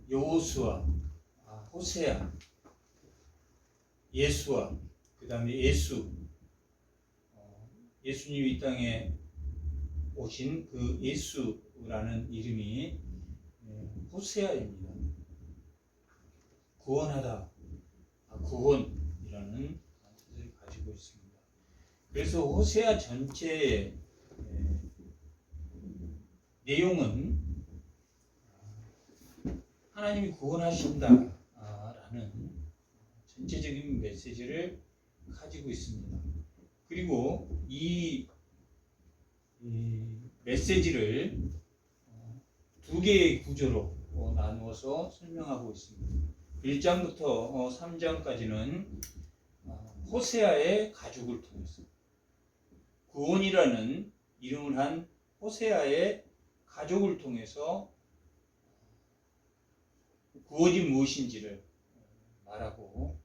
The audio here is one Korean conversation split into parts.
여호수아, 호세아, 예수아, 그 다음에 예수, 예수님이 이 땅에 오신 그 예수라는 이름이 호세아입니다. 구원하다, 구원이라는 뜻을 가지고 있습니다. 그래서 호세아 전체의 내용은 하나님이 구원하신다라는 전체적인 메시지를 가지고 있습니다. 그리고 이 메시지를 두 개의 구조로 나누어서 설명하고 있습니다. 1장부터 3장까지는 호세아의 가족을 통해서 구원이라는 이름을 한 호세아의 가족을 통해서 구원이 무엇인지를 말하고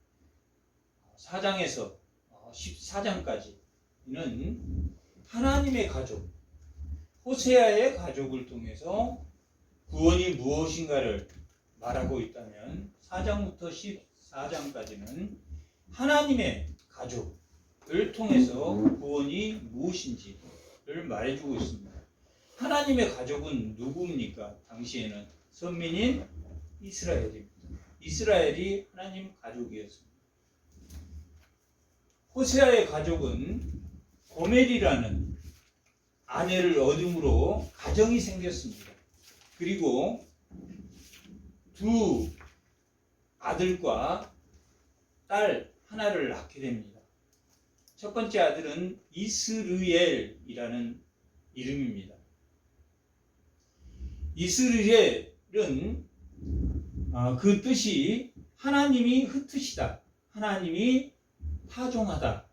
4장에서 14장까지는 하나님의 가족, 호세아의 가족을 통해서 구원이 무엇인가를 말하고 있다면 4장부터 14장까지는 하나님의 가족을 통해서 구원이 무엇인지를 말해주고 있습니다. 하나님의 가족은 누구입니까? 당시에는 선민인 이스라엘입니다. 이스라엘이 하나님 가족이었습니다. 호세아의 가족은 고멜이라는 아내를 얻음으로 가정이 생겼습니다. 그리고 두 아들과 딸 하나를 낳게 됩니다. 첫 번째 아들은 이스르엘이라는 이름입니다. 이스르엘은 그 뜻이 하나님이 흩으시다, 하나님이 파종하다,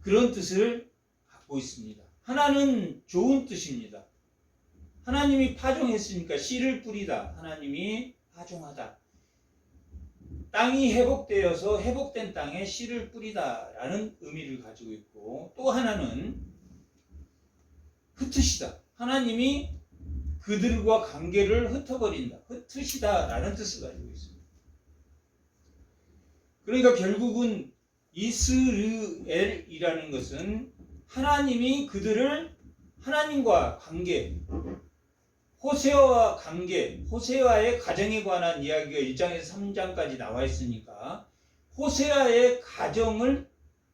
그런 뜻을 갖고 있습니다. 하나는 좋은 뜻입니다. 하나님이 파종했으니까 씨를 뿌리다, 하나님이 파종하다, 땅이 회복되어서 회복된 땅에 씨를 뿌리다 라는 의미를 가지고 있고, 또 하나는 흩으시다, 하나님이 그들과 관계를 흩어버린다, 흩으시다 라는 뜻을 가지고 있습니다. 그러니까 결국은 이스르엘이라는 것은 하나님이 그들을 하나님과 관계, 호세아와 관계, 호세아의 가정에 관한 이야기가 1장에서 3장까지 나와 있으니까 호세아의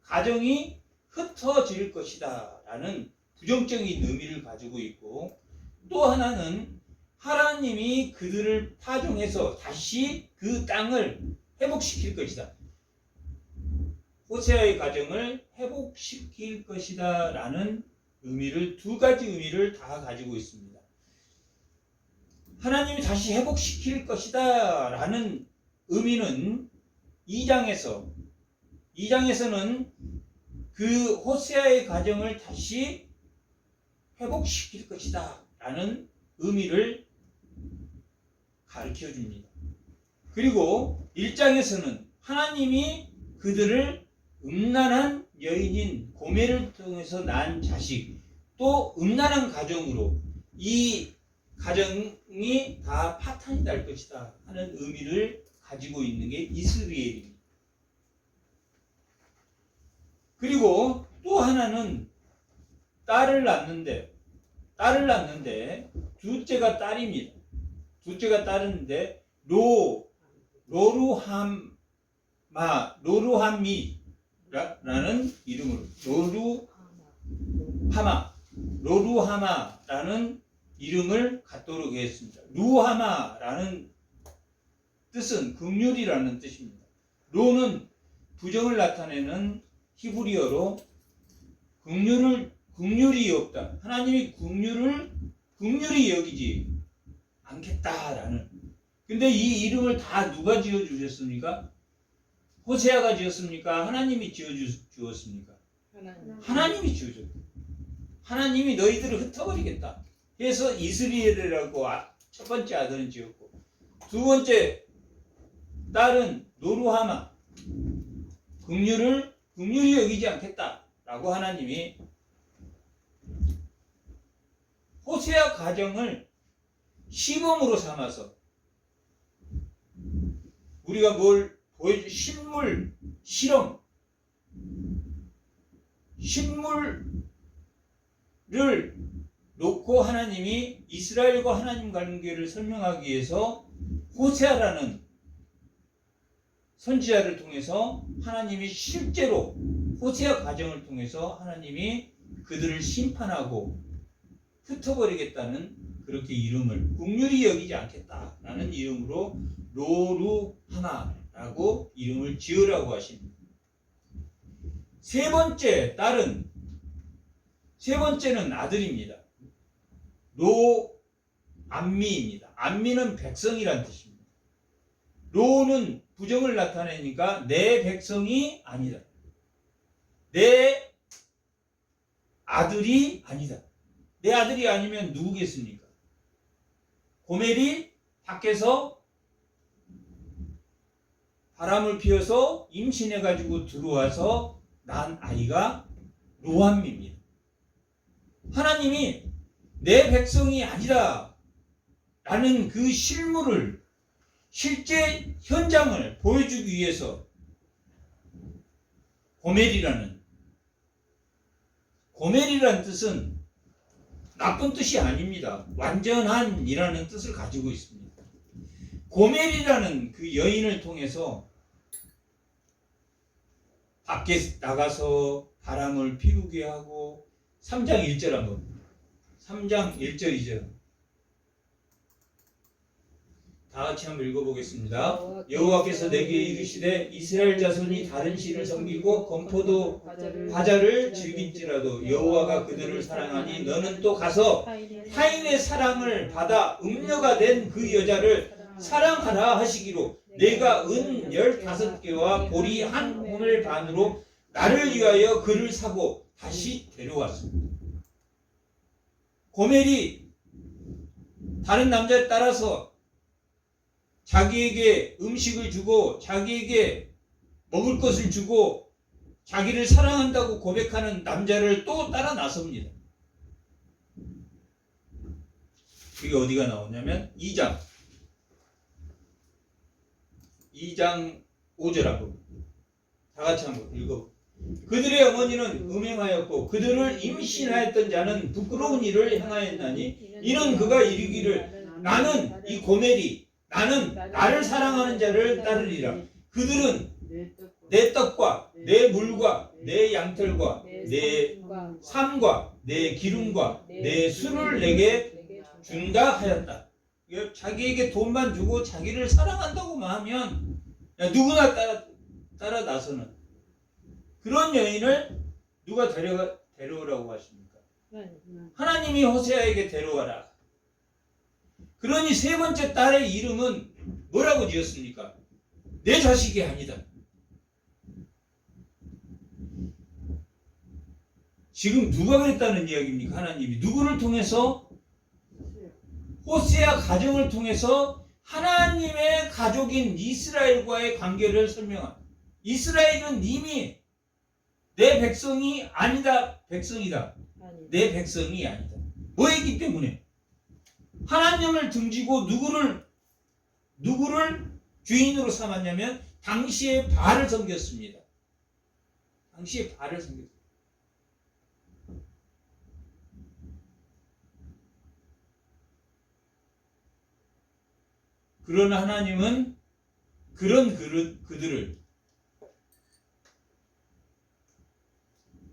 가정이 흩어질 것이다 라는 부정적인 의미를 가지고 있고, 또 하나는 하나님이 그들을 파종해서 다시 그 땅을 회복시킬 것이다, 호세아의 가정을 회복시킬 것이다 라는 의미를, 두 가지 의미를 다 가지고 있습니다. 하나님이 다시 회복시킬 것이다 라는 의미는 2장에서는 그 호세아의 가정을 다시 회복시킬 것이다 라는 의미를 가르쳐 줍니다. 그리고 1장에서는 하나님이 그들을 음란한 여인인 고멜을 통해서 낳은 자식, 또 음란한 가정으로 이 가정이 다 파탄이 날 것이다 하는 의미를 가지고 있는 게 이스라엘입니다. 그리고 또 하나는 딸을 낳는데 둘째가 딸입니다. 둘째가 딸인데 로루하미라는 이름으로 로루하마라는 이름을 갖도록 했습니다. 루하마라는 뜻은 긍휼이라는 뜻입니다. 로는 부정을 나타내는 히브리어로 긍휼이 없다, 하나님이 긍휼히 여기지 않겠다라는. 근데 이 이름을 다 누가 지어주셨습니까? 호세아가 지었습니까? 하나님이 지어주었습니까? 하나님이 지어줬다. 하나님이 너희들을 흩어버리겠다 해서 이스라엘이라고 첫 번째 아들은 지었고, 두 번째 딸은 노루하마, 긍휼히 여기지 않겠다라고 하나님이 호세아 가정을 시범으로 삼아서 우리가 뭘 보여주 실물, 실험, 실물을 놓고 하나님이 이스라엘과 하나님 관계를 설명하기 위해서 호세아라는 선지자를 통해서 하나님이 실제로 호세아 가정을 통해서 하나님이 그들을 심판하고 흩어버리겠다는 그렇게 이름을 긍휼히 여기지 않겠다라는 이름으로 로루하나라고 이름을 지으라고 하십니다. 세 번째는 아들입니다. 로암미입니다. 암미는 백성이란 뜻입니다. 로는 부정을 나타내니까 내 백성이 아니다. 내 아들이 아니다. 내 아들이 아니면 누구겠습니까? 고멜이 밖에서 바람을 피워서 임신해가지고 들어와서 난 아이가 로암미입니다. 하나님이 내 백성이 아니다 라는 그 실물을, 실제 현장을 보여주기 위해서 고멜이라는 뜻은 나쁜 뜻이 아닙니다. 완전한이라는 뜻을 가지고 있습니다. 고멜이라는 그 여인을 통해서 밖에 나가서 바람을 피우게 하고 3장 1절 한번 3장 1절이죠. 다 같이 한번 읽어보겠습니다. 여호와께서 내게 이르시되 이스라엘 자손이 다른 신을 섬기고 건포도 과자를 즐길지라도 여호와가 그들을 사랑하니 너는 또 가서 타인의 사랑을 받아 음녀가 된 그 여자를 사랑하라 하시기로 내가 은 15개와 보리 1호멜 반으로 나를 위하여 그를 사고 다시 데려왔습니다. 고멜이 다른 남자를 따라서 자기에게 음식을 주고 자기에게 먹을 것을 주고 자기를 사랑한다고 고백하는 남자를 또 따라 나섭니다. 그게 어디가 나오냐면 2장 5절 한번 다 같이 한번 읽어. 그들의 어머니는 음행하였고 그들을 임신하였던 자는 부끄러운 일을 행하였나니 이는 그가 이르기를 나는 이 고멜이 나는 나를 사랑하는 자를 따르리라. 그들은 내 떡과 내 물과 내 양털과 내 삶과 내 기름과 내 술을 내게 준다 하였다. 자기에게 돈만 주고 자기를 사랑한다고만 하면 누구나 따라 나서는 그런 여인을 누가 데려오라고 하십니까? 하나님이 호세아에게 데려와라. 그러니 세 번째 딸의 이름은 뭐라고 지었습니까? 내 자식이 아니다. 지금 누가 그랬다는 이야기입니까? 하나님이 누구를 통해서? 호세아 가정을 통해서 하나님의 가족인 이스라엘과의 관계를 설명한. 이스라엘은 이미 내 백성이 아니다. 백성이다. 내 백성이 아니다. 뭐였기 때문에? 하나님을 등지고 누구를 주인으로 삼았냐면 당시에 바알을 섬겼습니다. 당시에 바알을 섬겼습니다. 그러나 하나님은 그런 그들을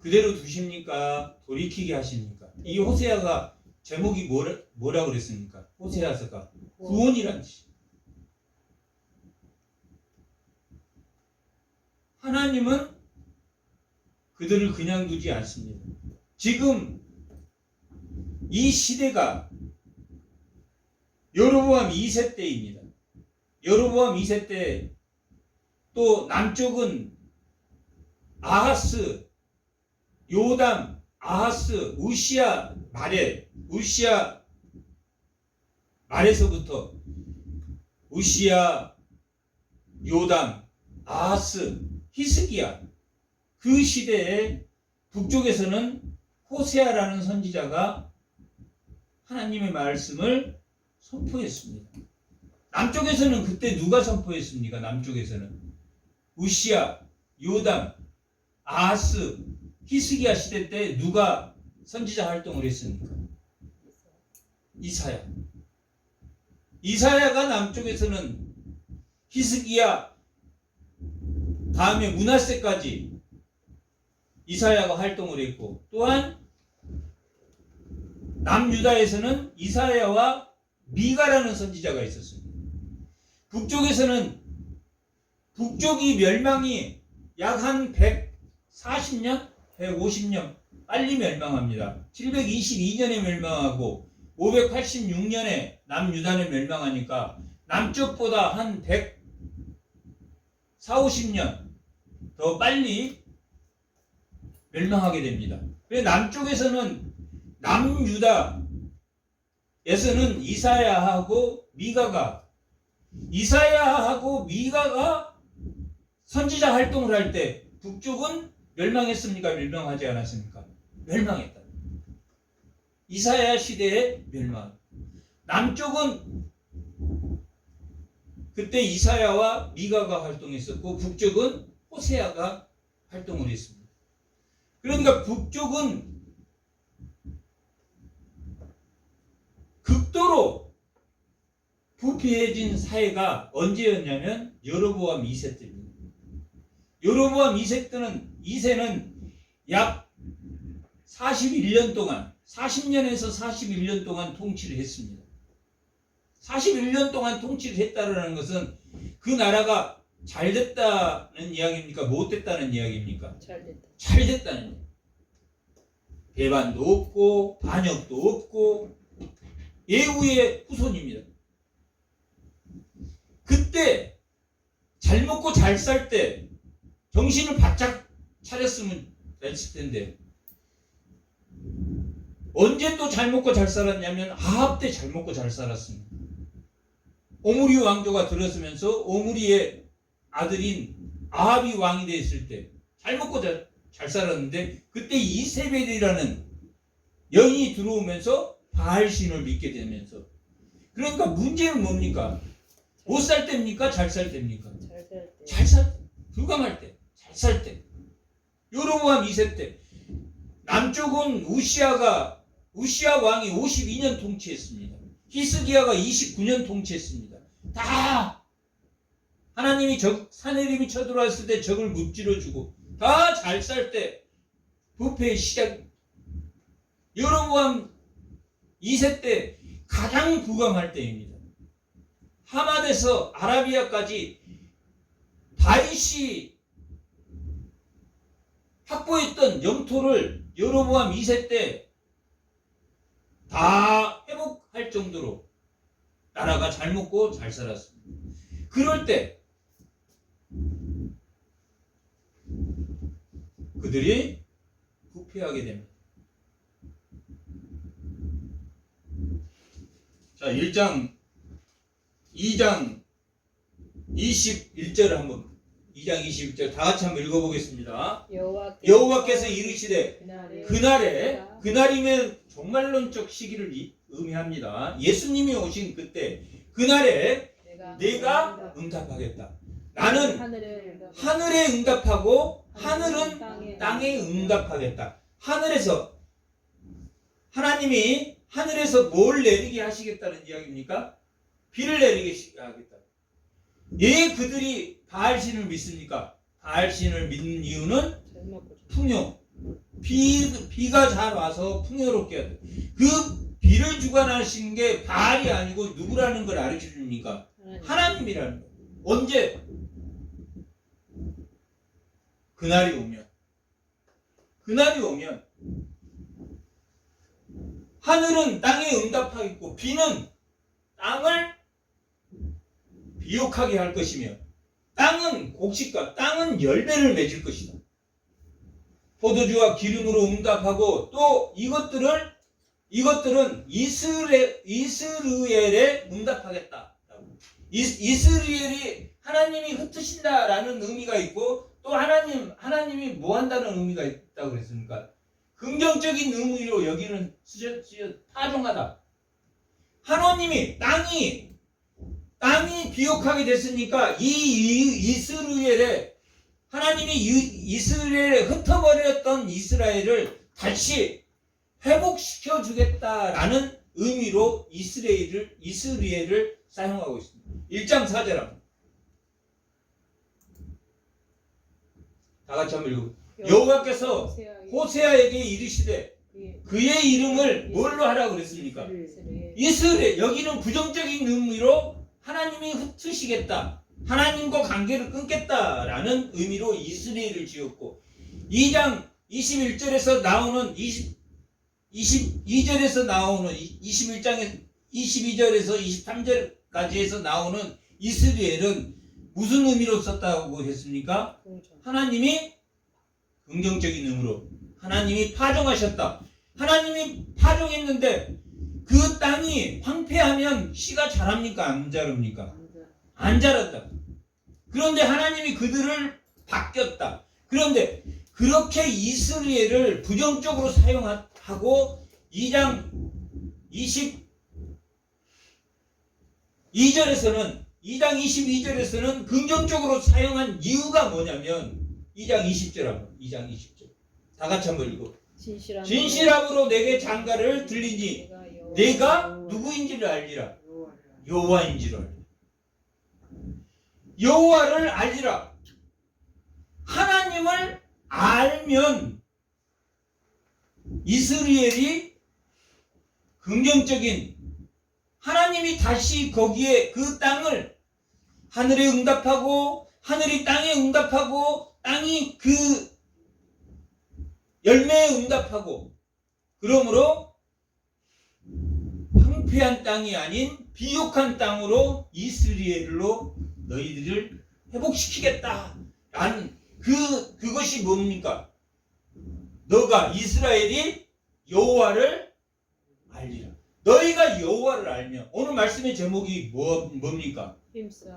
그대로 두십니까? 돌이키게 하십니까? 이 호세아가 제목이 뭐라 그랬습니까? 호세아서가 구원이란 뜻입니다. 하나님은 그들을 그냥 두지 않습니다. 지금 이 시대가 여로보암 2세 때입니다. 여로보암 2세 때 또 남쪽은 아하스, 요담, 아하스, 우시야 말에서부터 우시야, 요담, 아하스, 히스기야 그 시대에 북쪽에서는 호세아라는 선지자가 하나님의 말씀을 선포했습니다. 남쪽에서는 그때 누가 선포했습니까? 남쪽에서는 우시야, 요담, 아하스, 히스기야 시대 때 누가 선지자 활동을 했습니까? 이사야. 이사야가 남쪽에서는 히스기야 다음에 므낫세까지 이사야가 활동을 했고, 또한 남유다에서는 이사야와 미가라는 선지자가 있었습니다. 북쪽에서는 북쪽이 멸망이 약 한 140년, 150년 빨리 멸망합니다. 722년에 멸망하고 586년에 남유다는 멸망하니까 남쪽보다 한 140~50년 더 빨리 멸망하게 됩니다. 그래서 남쪽에서는 남유다에서는 이사야하고 미가가 선지자 활동을 할 때 북쪽은 멸망했습니까? 멸망하지 않았습니까? 멸망했다. 이사야 시대의 멸망. 남쪽은 그때 이사야와 미가가 활동했었고 북쪽은 호세아가 활동을 했습니다. 그러니까 북쪽은 극도로 부패해진 사회가 언제였냐면 여로보암 2세 때입니다. 여로보암 2세는 약 41년 동안 40년에서 41년 동안 통치를 했습니다. 41년 동안 통치를 했다는 것은 그 나라가 잘 됐다는 이야기입니까? 못 됐다는 이야기입니까? 잘 됐다는 이야기. 배반도 없고 반역도 없고 예후의 후손입니다. 그때 잘 먹고 잘 살 때 정신을 바짝 차렸으면 됐을 텐데 언제 또 잘 먹고 잘 살았냐면 아합 때 잘 먹고 잘 살았습니다. 오므리 왕조가 들어서면서 오므리의 아들인 아합이 왕이 됐을 때 잘 먹고 잘 살았는데 그때 이세벨이라는 영이 들어오면서 바알신을 믿게 되면서, 그러니까 문제는 뭡니까? 못 살 때입니까? 잘 살 때입니까? 잘 살 때. 불감할 때. 잘 살 때. 여로보암 2세 때. 남쪽은 우시아 왕이 52년 통치했습니다. 히스기야가 29년 통치했습니다. 다 하나님이 산헤립이 쳐들어왔을 때 적을 무찌러주고 다 잘 살 때 부패의 시작. 여로보암 2세 때 가장 부강할 때입니다. 하맛에서 아라비아까지 다윗이 확보했던 영토를 여로보암 2세 때 다 회복할 정도로 나라가 잘 먹고 잘 살았습니다. 그럴 때 그들이 부패하게 됩니다. 자, 2장 21절을 한번 2장 21절 다 같이 한번 읽어보겠습니다. 여호와께서 이르시되 그날이면 종말론적 시기를 의미합니다. 예수님이 오신 그때 그날에 내가 응답하겠다. 나는 하늘에 응답하고 하늘은 땅에 응답하겠다. 하나님이 하늘에서 뭘 내리게 하시겠다는 이야기입니까? 비를 내리게 하겠다. 왜 그들이 바알신을 믿습니까? 바알신을 믿는 이유는 풍요. 비가 잘 와서 풍요롭게 하다. 그 비를 주관하시는 게 바알이 아니고 누구라는 걸 알려줘 줍니까? 하나님이라는 거예요. 언제? 그날이 오면 하늘은 땅에 응답하겠고 비는 땅을 비옥하게 할 것이며 땅은 곡식과 땅은 열매를 맺을 것이다. 포도주와 기름으로 응답하고 또 이것들은 이스라엘에 응답하겠다. 이스라엘이 하나님이 흩으신다라는 의미가 있고 또 하나님이 뭐 한다는 의미가 있다고 그랬습니까? 긍정적인 의미로 여기는 파종하다. 하나님이 땅이 땅이 비옥하게 됐으니까 이스라엘에 하나님이 이스라엘에 흩어버렸던 이스라엘을 다시 회복시켜 주겠다라는 의미로 이스라엘을 사용하고 있습니다. 1장 4절 다 같이 한번 읽어. 여호와께서 호세아에게 이르시되 그의 이름을 뭘로 하라고 그랬습니까? 이스라엘. 여기는 부정적인 의미로 하나님이 흩으시겠다, 하나님과 관계를 끊겠다라는 의미로 이스라엘을 지었고, 2장 21절에서 나오는 22절에서 나오는 21장에 22절에서 23절까지에서 나오는 이스라엘은 무슨 의미로 썼다고 했습니까? 하나님이 긍정적인 의미로 하나님이 파종하셨다. 하나님이 파종했는데 그 땅이 황폐하면 씨가 자랍니까? 안 자랍니까? 안 자랐다. 그런데 하나님이 그들을 바뀌었다. 그런데 그렇게 이스라엘을 부정적으로 사용하고 2장 22절에서는 긍정적으로 사용한 이유가 뭐냐면 2장 20절 다 같이 한번 읽어. 진실함으로 내게 장가를 들리니 내가 누구인지를 알리라. 여호와인지를 알리라. 여호와를 알리라. 하나님을 알면 이스라엘이 긍정적인, 하나님이 다시 거기에 그 땅을 하늘에 응답하고 하늘이 땅에 응답하고 땅이 그 열매에 응답하고, 그러므로 황폐한 땅이 아닌 비옥한 땅으로 이스라엘로 너희들을 회복시키겠다 라는 그것이 뭡니까? 너가 이스라엘이 여호와를 알리라. 너희가 여호와를 알면, 오늘 말씀의 제목이 뭡니까?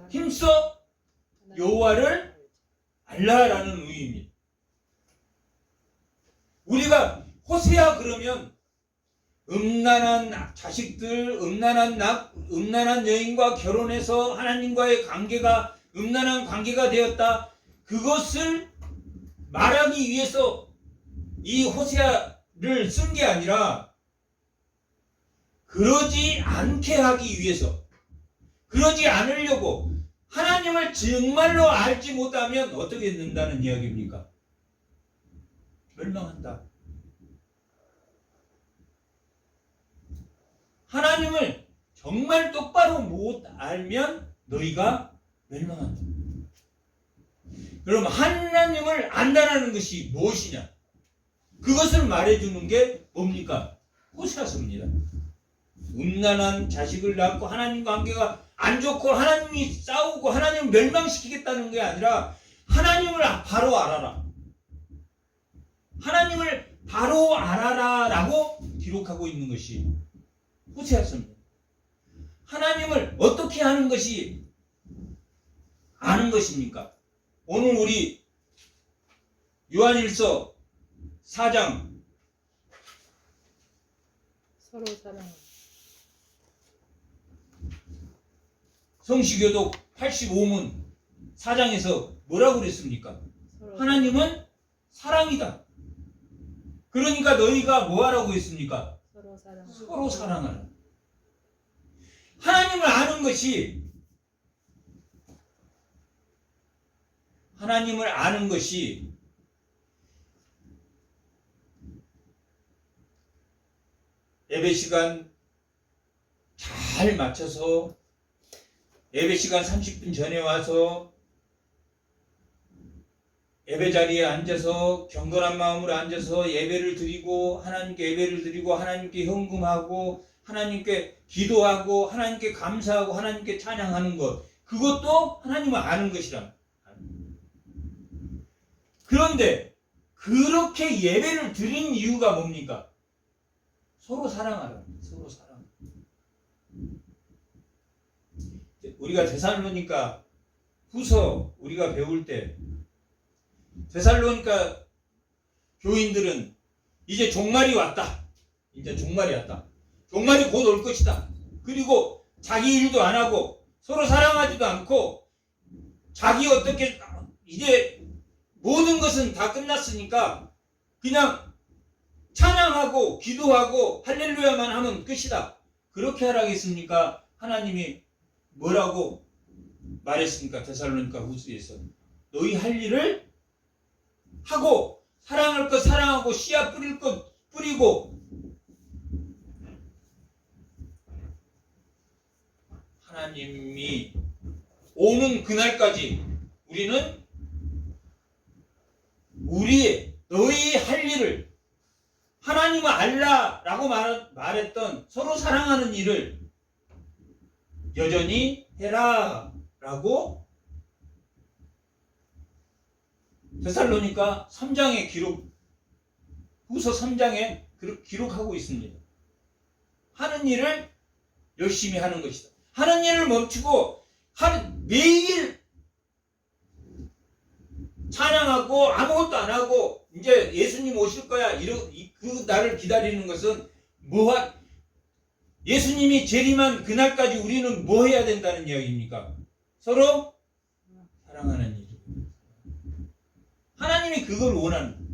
힘써 여호와를 알라라는 의미입니다. 우리가 호세아 그러면 음란한 자식들, 음란한 여인과 결혼해서 하나님과의 관계가 음란한 관계가 되었다, 그것을 말하기 위해서 이 호세아를 쓴 게 아니라 그러지 않게 하기 위해서, 그러지 않으려고, 하나님을 정말로 알지 못하면 어떻게 된다는 이야기입니까? 멸망한다. 하나님을 정말 똑바로 못 알면 너희가 멸망한다. 그럼 하나님을 안다라는 것이 무엇이냐? 그것을 말해주는 게 뭡니까? 호세아서입니다. 음란한 자식을 낳고 하나님 관계가 안 좋고 하나님이 싸우고 하나님을 멸망시키겠다는 게 아니라 하나님을 바로 알아라. 하나님을 바로 알아라 라고 기록하고 있는 것이 호세아서입니다. 하나님을 어떻게 하는 것이 아는 것입니까? 오늘 우리 요한일서 4장 서로 사랑. 성시교독 85문 4장에서 뭐라고 그랬습니까? 하나님은 사랑이다. 그러니까 너희가 뭐 하라고 했습니까? 서로 사랑하라. 하나님을 아는 것이 예배 시간 잘 맞춰서 예배 시간 30분 전에 와서 예배 자리에 앉아서 경건한 마음으로 앉아서 예배를 드리고 하나님께 헌금하고 하나님께 기도하고 하나님께 감사하고 하나님께 찬양하는 것, 그것도 하나님을 아는 것이라. 그런데 그렇게 예배를 드린 이유가 뭡니까? 서로 사랑하라. 서로 사랑. 우리가 데살로니가 후서 우리가 배울 때 데살로니가 교인들은 이제 종말이 왔다. 종말이 곧 올 것이다. 그리고 자기 일도 안 하고 서로 사랑하지도 않고 자기 어떻게 이제 모든 것은 다 끝났으니까 그냥 찬양하고 기도하고 할렐루야만 하면 끝이다. 그렇게 하라겠습니까? 하나님이 뭐라고 말했습니까? 데살로니가 후서에서 너희 할 일을 하고 사랑할 것 사랑하고 씨앗 뿌릴 것 뿌리고 하나님이 오는 그날까지 우리는 우리의 너희 할 일을 하나님은 알라라고 말했던 서로 사랑하는 일을 여전히 해라라고 데살로니가 3장에 후서 3장에 기록하고 있습니다. 하는 일을 열심히 하는 것이다. 하는 일을 멈추고 매일 찬양하고 아무것도 안 하고 이제 예수님 오실 거야 그 날을 기다리는 것은 예수님이 재림한 그날까지 우리는 뭐 해야 된다는 이야기입니까? 서로 사랑하는 일. 하나님이 그걸 원하는 거예요.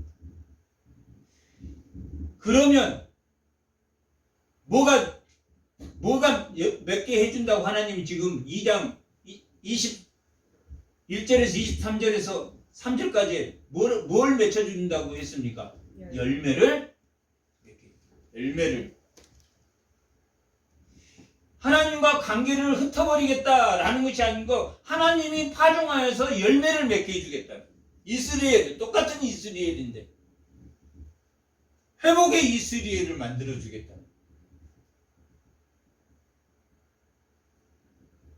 그러면 뭐가 몇 개 해준다고 하나님이 지금 2장 21절에서 23절에서 3절까지 뭘 맺혀준다고 했습니까? 열매를 하나님과 관계를 흩어버리겠다라는 것이 아니고 하나님이 파종하여서 열매를 맺게 해주겠다. 이스라엘 똑같은 이스라엘인데 회복의 이스라엘을 만들어주겠다.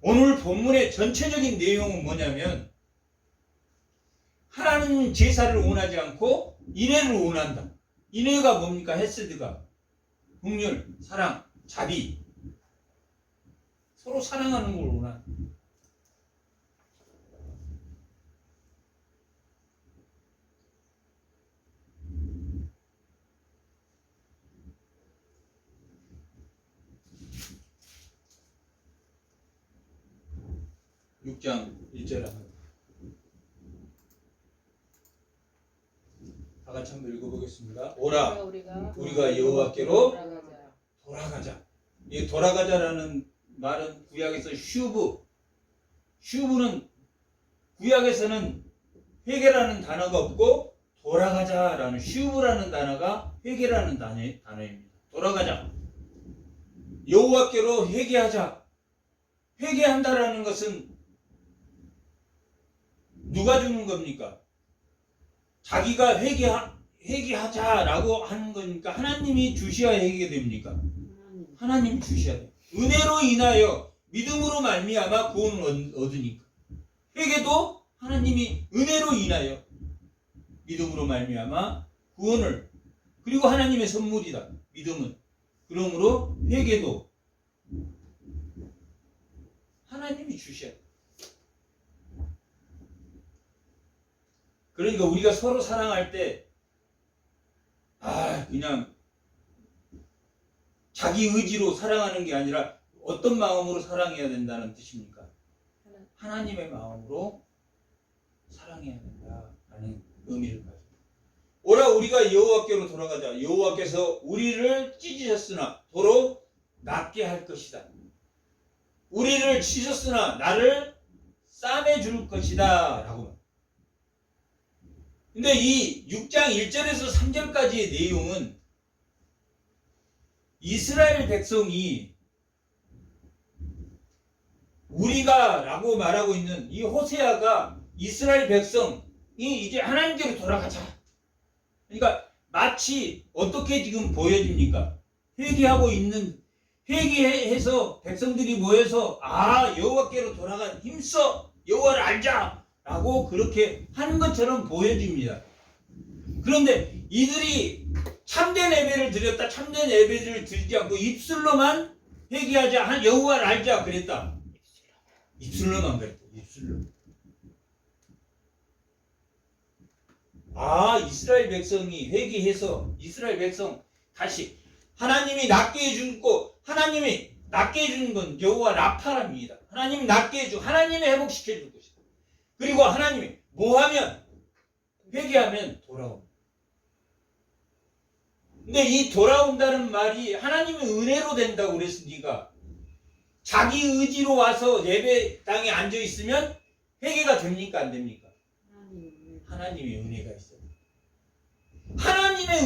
오늘 본문의 전체적인 내용은 뭐냐면 하나님 제사를 원하지 않고 인애를 원한다. 인애가 뭡니까? 헤세드가 긍휼, 사랑, 자비 서로 사랑하는 걸 원한다. 6장 1절 다 같이 한번 읽어보겠습니다. 오라 우리가 여호와께로 돌아가자. 이 돌아가자라는 말은 구약에서 슈브는 구약에서는 회개라는 단어가 없고 돌아가자라는 슈브라는 단어가 회개라는 단어입니다. 돌아가자. 여호와께로 회개하자. 회개한다라는 것은 누가 주는 겁니까? 자기가 회개하자라고 하는 거니까 하나님이 주셔야 회개됩니까? 하나님이 주셔야 돼. 은혜로 인하여 믿음으로 말미암아 구원을 얻으니까. 회개도 하나님이 은혜로 인하여 믿음으로 말미암아 구원을 그리고 하나님의 선물이다. 믿음은. 그러므로 회개도 하나님이 주셔야 돼. 그러니까 우리가 서로 사랑할 때 그냥 자기 의지로 사랑하는 게 아니라 어떤 마음으로 사랑해야 된다는 뜻입니까? 하나님의 마음으로 사랑해야 된다라는 의미를 가지고 오라 우리가 여호와께로 돌아가자. 여호와께서 우리를 찢으셨으나 도로 낫게 할 것이다. 우리를 치셨으나 나를 싸매줄 것이다 라고. 근데 이 6장 1절에서 3절까지의 내용은 이스라엘 백성이 우리가 라고 말하고 있는 이 호세아가 이스라엘 백성이 이제 하나님께로 돌아가자. 그러니까 마치 어떻게 지금 보여집니까? 회개해서 백성들이 모여서 여호와께로 돌아간 힘써 여호와를 알자 라고 그렇게 하는 것처럼 보여집니다. 그런데 이들이 참된 예배를 드렸다. 참된 예배를 드리지 않고 입술로만 회개하자, 여호와를 알자 그랬다. 입술로만 그랬다. 입술로. 이스라엘 백성이 회개해서 이스라엘 백성 다시 하나님이 낫게 해주고 하나님이 낫게 해주는 건 여호와 라파랍니다. 하나님이 낫게 해주고 하나님이 회복시켜 줄 것이다. 그리고 하나님이 뭐하면 회개하면 돌아옵니다. 근데 이 돌아온다는 말이 하나님의 은혜로 된다고 그랬으니까 자기 의지로 와서 예배당에 앉아 있으면 회개가 됩니까 안 됩니까? 하나님의 은혜가 있어요. 하나님의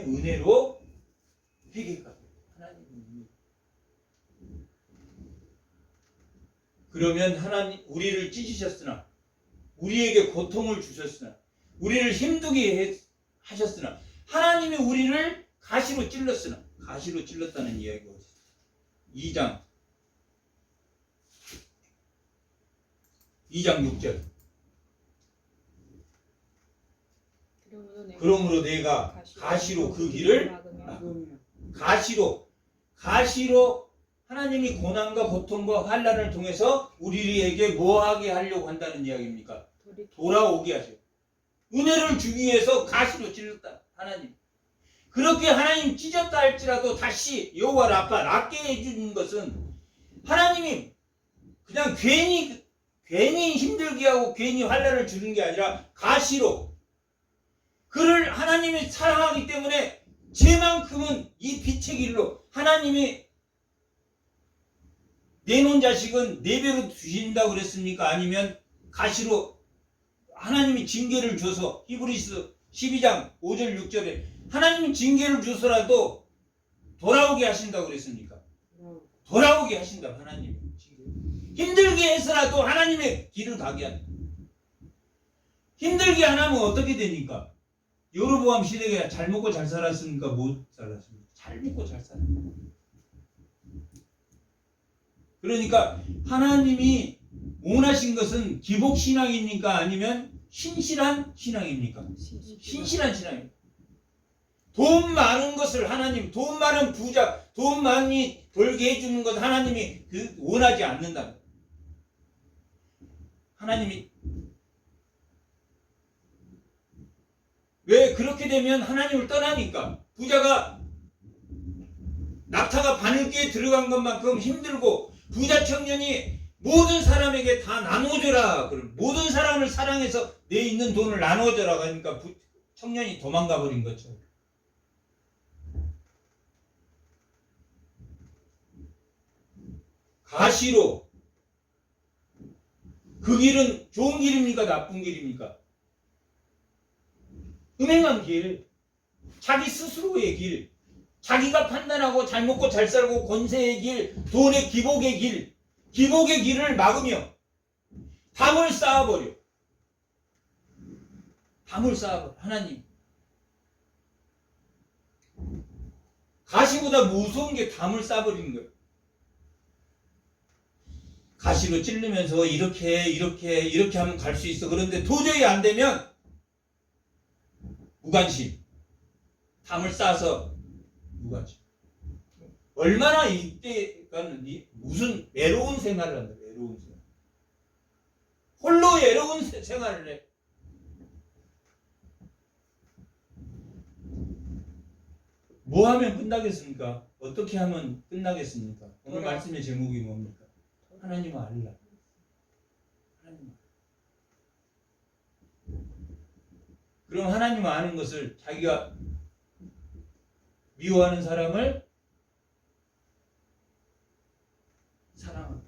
은혜로 회개가 돼요. 하나님의 은혜. 그러면 하나님 우리를 찢으셨으나 우리에게 고통을 주셨으나 우리를 힘들게 하셨으나 하나님이 우리를 가시로 찔렀다는 이야기가 있어요. 2장 6절. 그러므로 내가 가시로 그 길을 막으며. 가시로 하나님이 고난과 고통과 환난을 통해서 우리에게 뭐하게 하려고 한다는 이야기입니까? 돌아오게 하셔. 은혜를 주기 위해서 가시로 찔렀다. 하나님. 그렇게 하나님 찢었다 할지라도 다시 여호와 라파 낫게 해주는 것은 하나님이 그냥 괜히 힘들게 하고 괜히 환난을 주는 게 아니라 가시로 그를 하나님이 사랑하기 때문에 제만큼은 이 빛의 길로 하나님이 내놓은 자식은 4배로 주신다고 그랬습니까? 아니면 가시로 하나님이 징계를 줘서 히브리서 12장 5절 6절에 하나님이 징계를 주서라도 돌아오게 하신다고 그랬습니까? 돌아오게 하신다. 하나님이 힘들게 해서라도 하나님의 길을 가게 한다. 힘들게 안 하면 어떻게 됩니까? 여로보암 시대에 잘 먹고 잘 살았습니까? 못 살았습니까? 잘 먹고 잘 살았습니다. 그러니까 하나님이 원하신 것은 기복신앙입니까? 아니면 신실한 신앙입니까? 신실한 신앙입니다. 돈 많은 것을 하나님, 돈 많은 부자, 돈 많이 벌게 해주는 것 하나님이 원하지 않는다. 하나님이 왜 그렇게 되면 하나님을 떠나니까 부자가 낙타가 바늘귀에 들어간 것만큼 힘들고 부자 청년이 모든 사람에게 다 나눠줘라. 모든 사람을 사랑해서 내 있는 돈을 나눠줘라. 하니까 청년이 도망가 버린 거죠. 가시로 그 길은 좋은 길입니까? 나쁜 길입니까? 음행한 길, 자기 스스로의 길, 자기가 판단하고 잘 먹고 잘 살고 권세의 길, 돈의 기복의 길을 막으며 담을 쌓아버려. 하나님. 가시보다 무서운 게 담을 쌓아버리는 거예요. 가시로 찌르면서 이렇게 하면 갈 수 있어. 그런데 도저히 안 되면 무관심. 담을 쌓아서 무관심. 얼마나 이때가는 무슨 외로운 생활을 한다. 외로운 생활. 홀로 외로운 생활을 해. 뭐 하면 끝나겠습니까? 어떻게 하면 끝나겠습니까? 오늘 말씀의 제목이 뭡니까? 하나님을 알라. 그럼 하나님을 아는 것을 자기가 미워하는 사람을 사랑한다.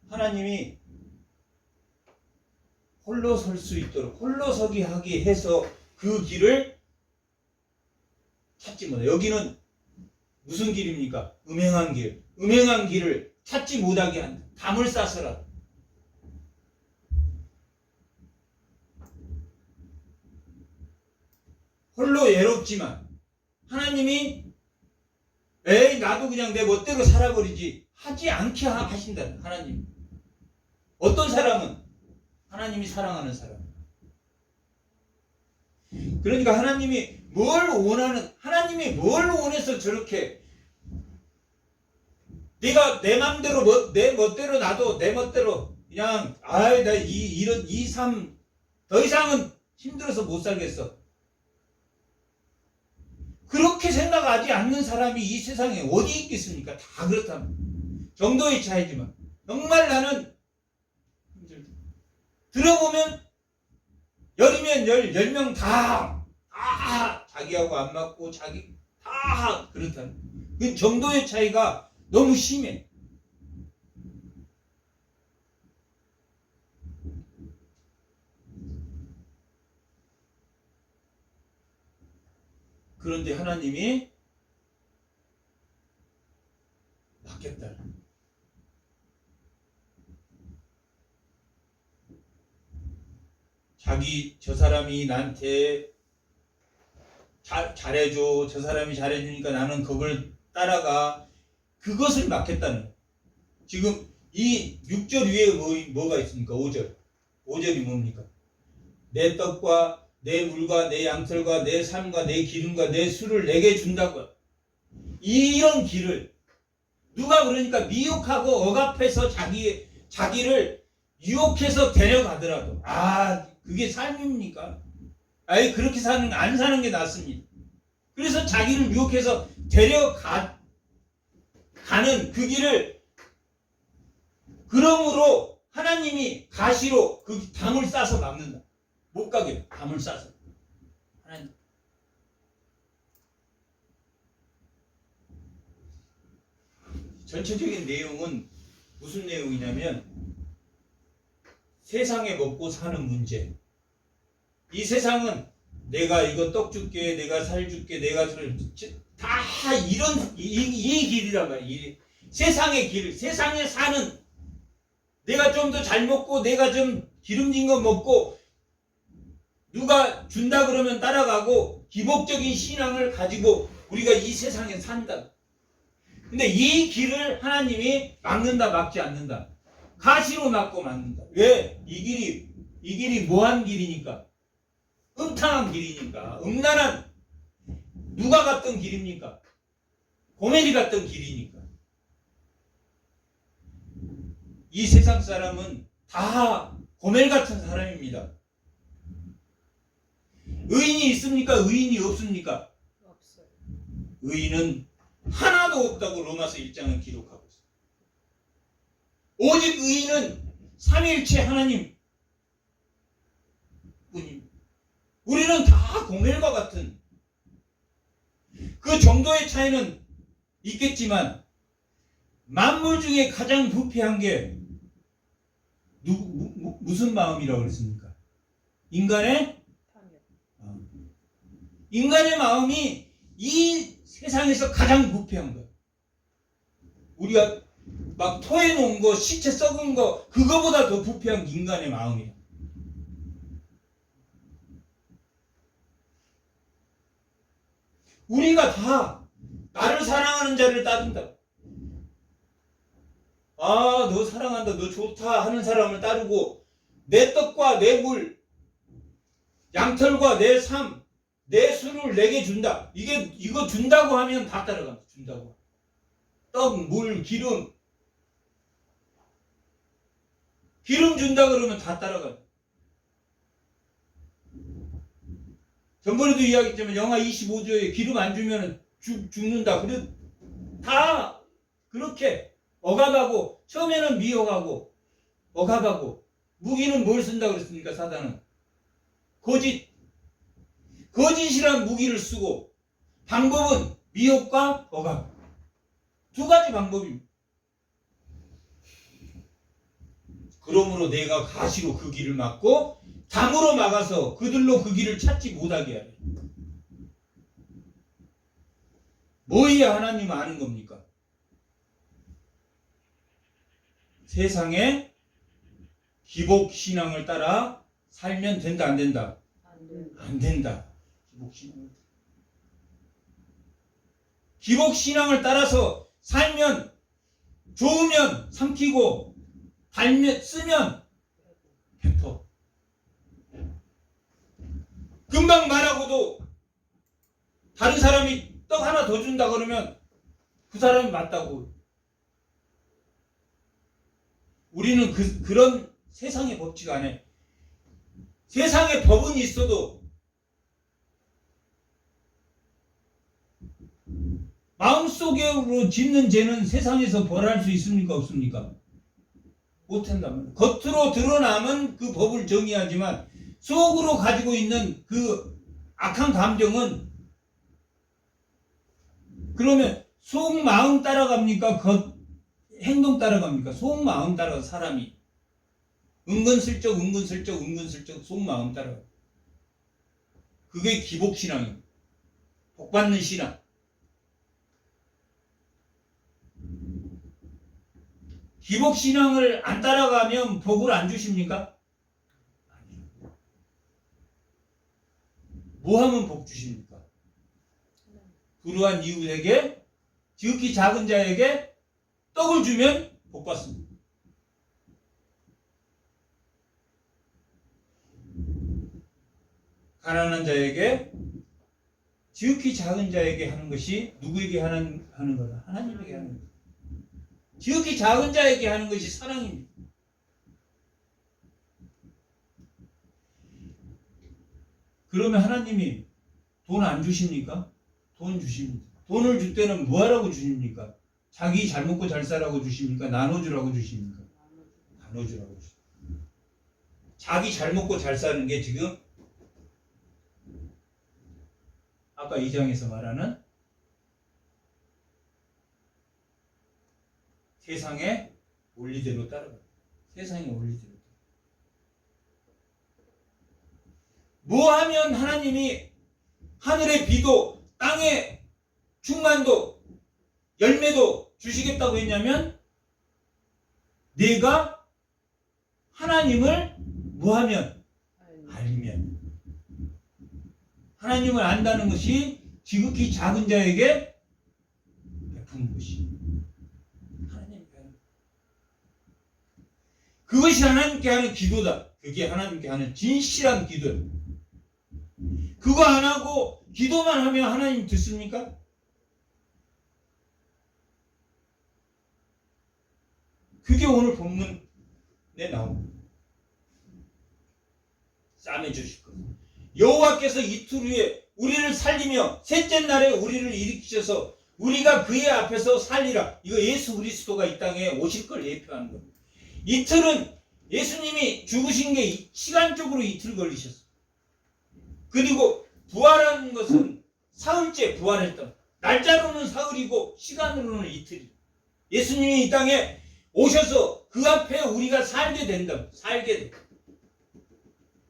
하나님이 홀로 설 수 있도록 홀로 서게 하게 해서 그 길을 찾지 못해. 여기는 무슨 길입니까? 음행한 길. 음행한 길을 찾지 못하게 한다. 담을 싸서라. 홀로 외롭지만 하나님이 에이 나도 그냥 내 멋대로 살아버리지 하지 않게 하신다. 하나님. 어떤 사람은 하나님이 사랑하는 사람. 그러니까 하나님이 뭘 원해서 저렇게 내가 내 맘대로 내 멋대로 나도 내 멋대로 그냥 나 이런 이 삶 더 이상은 힘들어서 못 살겠어. 그렇게 생각하지 않는 사람이 이 세상에 어디 있겠습니까? 다 그렇다면 정도의 차이지만 정말 나는 들어보면 열이면 10명 다 자기하고 안 맞고 자기 다 그렇다는 그 정도의 차이가 너무 심해. 그런데 하나님이 맡겼다. 저 사람이 나한테 잘해줘. 저 사람이 잘해주니까 나는 그걸 따라가. 그것을 맡겼다는. 지금 이 6절 위에 뭐가 있습니까? 5절. 5절이 뭡니까? 내 떡과 내 물과 내 양털과 내 삶과 내 기름과 내 술을 내게 준다고. 이런 길을 누가 그러니까 미혹하고 억압해서 자기를 유혹해서 데려가더라도 그게 삶입니까? 그렇게 안 사는 게 낫습니다. 그래서 자기를 유혹해서 가는 그 길을 그러므로 하나님이 가시로 그 담을 싸서 막는다. 못 가게 담을 싸서. 하나님. 전체적인 내용은 무슨 내용이냐면 세상에 먹고 사는 문제. 이 세상은 내가 이거 떡 줄게, 내가 살 줄게, 내가 다 이런 이 길이란 말이야. 세상의 길, 세상에 사는 내가 좀 더 잘 먹고 내가 좀 기름진 거 먹고 누가 준다 그러면 따라가고 기복적인 신앙을 가지고 우리가 이 세상에 산다. 근데 이 길을 하나님이 막는다, 막지 않는다. 가시로 막고 막는다. 왜? 이 길이 뭐한 길이니까? 음탕한 길이니까. 음란한 누가 갔던 길입니까? 고멜이 갔던 길이니까. 이 세상 사람은 다 고멜 같은 사람입니다. 의인이 있습니까? 의인이 없습니까? 없어요. 의인은 하나도 없다고 로마서 1장은 기록하고 있습니다. 오직 의인은 삼위일체 하나님 뿐입니다. 우리는 다 고멜과 같은 그 정도의 차이는 있겠지만 만물 중에 가장 부패한 게 무슨 마음이라고 그랬습니까? 인간의 마음이 이 세상에서 가장 부패한 거예요. 우리가 막 토해놓은 거, 시체 썩은 거, 그거보다 더 부패한 인간의 마음이에요. 우리가 다 나를 사랑하는 자를 따른다. 너 사랑한다, 너 좋다 하는 사람을 따르고 내 떡과 내 물, 양털과 내 삶, 내 술을 내게 준다. 이거 준다고 하면 다 따라간다. 준다고. 떡, 물, 기름 준다 그러면 다 따라간다. 전번에도 이야기했지만 영하 25도에 기름 안 주면 죽는다. 그래 다 그렇게 억압하고 처음에는 미혹하고 억압하고 무기는 뭘 쓴다 그랬습니까? 사단은 거짓이란 무기를 쓰고 방법은 미혹과 억압. 두 가지 방법입니다. 그러므로 내가 가시로 그 길을 막고 담으로 막아서 그들로 그 길을 찾지 못하게 하래. 뭐해야 하나님 아는 겁니까? 세상에 기복신앙을 따라 살면 된다, 안 된다? 안 된다. 기복신앙을 따라서 살면 좋으면 삼키고 쓰면 뱉어. 금방 말하고도 다른 사람이 떡 하나 더 준다 그러면 그 사람이 맞다고. 우리는 그런 세상의 법칙 안에, 세상의 법은 있어도 마음속으로 짓는 죄는 세상에서 벌할 수 있습니까? 없습니까? 못한다면. 겉으로 드러나면 그 법을 정의하지만 속으로 가지고 있는 그 악한 감정은, 그러면 속 마음 따라갑니까? 겉 행동 따라갑니까? 속 마음 따라가. 사람이 은근슬쩍 속 마음 따라가. 그게 기복신앙이에요. 복받는 신앙. 기복신앙을 안 따라가면 복을 안 주십니까? 뭐 하면 복 주십니까? 불우한 이웃에게, 지극히 작은 자에게 떡을 주면 복 받습니다. 가난한 자에게, 지극히 작은 자에게 하는 것이 누구에게 하는 거다? 하나님에게 하는 거다. 지극히 작은 자에게 하는 것이 사랑입니다. 그러면 하나님이 돈 안 주십니까? 돈 주십니다. 돈을 줄 때는 뭐 하라고 주십니까? 자기 잘 먹고 잘 살라고 주십니까? 나눠주라고 주십니까? 나눠주라고 주십니까? 자기 잘 먹고 잘 사는 게 지금 아까 2장에서 말하는 세상의 원리대로 따라가. 세상의 원리대로. 뭐 하면 하나님이 하늘의 비도 땅의 충만도 열매도 주시겠다고 했냐면, 내가 하나님을 뭐 하면? 알면. 하나님을 안다는 것이 지극히 작은 자에게 베푸는 것이. 그것이 하나님께 하는 기도다. 그게 하나님께 하는 진실한 기도예요. 그거 안 하고 기도만 하면 하나님 듣습니까? 그게 오늘 본문에 나옵니다. 싸매 주실 겁니다. 여호와께서 이틀 후에 우리를 살리며 셋째 날에 우리를 일으키셔서 우리가 그의 앞에서 살리라. 이거 예수 그리스도가 이 땅에 오실 걸 예표하는 겁니다. 이틀은 예수님이 죽으신 게 시간적으로 이틀 걸리셨어요. 그리고 부활하는 것은 사흘째 부활했던, 날짜로는 사흘이고 시간으로는 이틀이에요. 예수님이 이 땅에 오셔서 그 앞에 우리가 살게 된다. 살게 돼.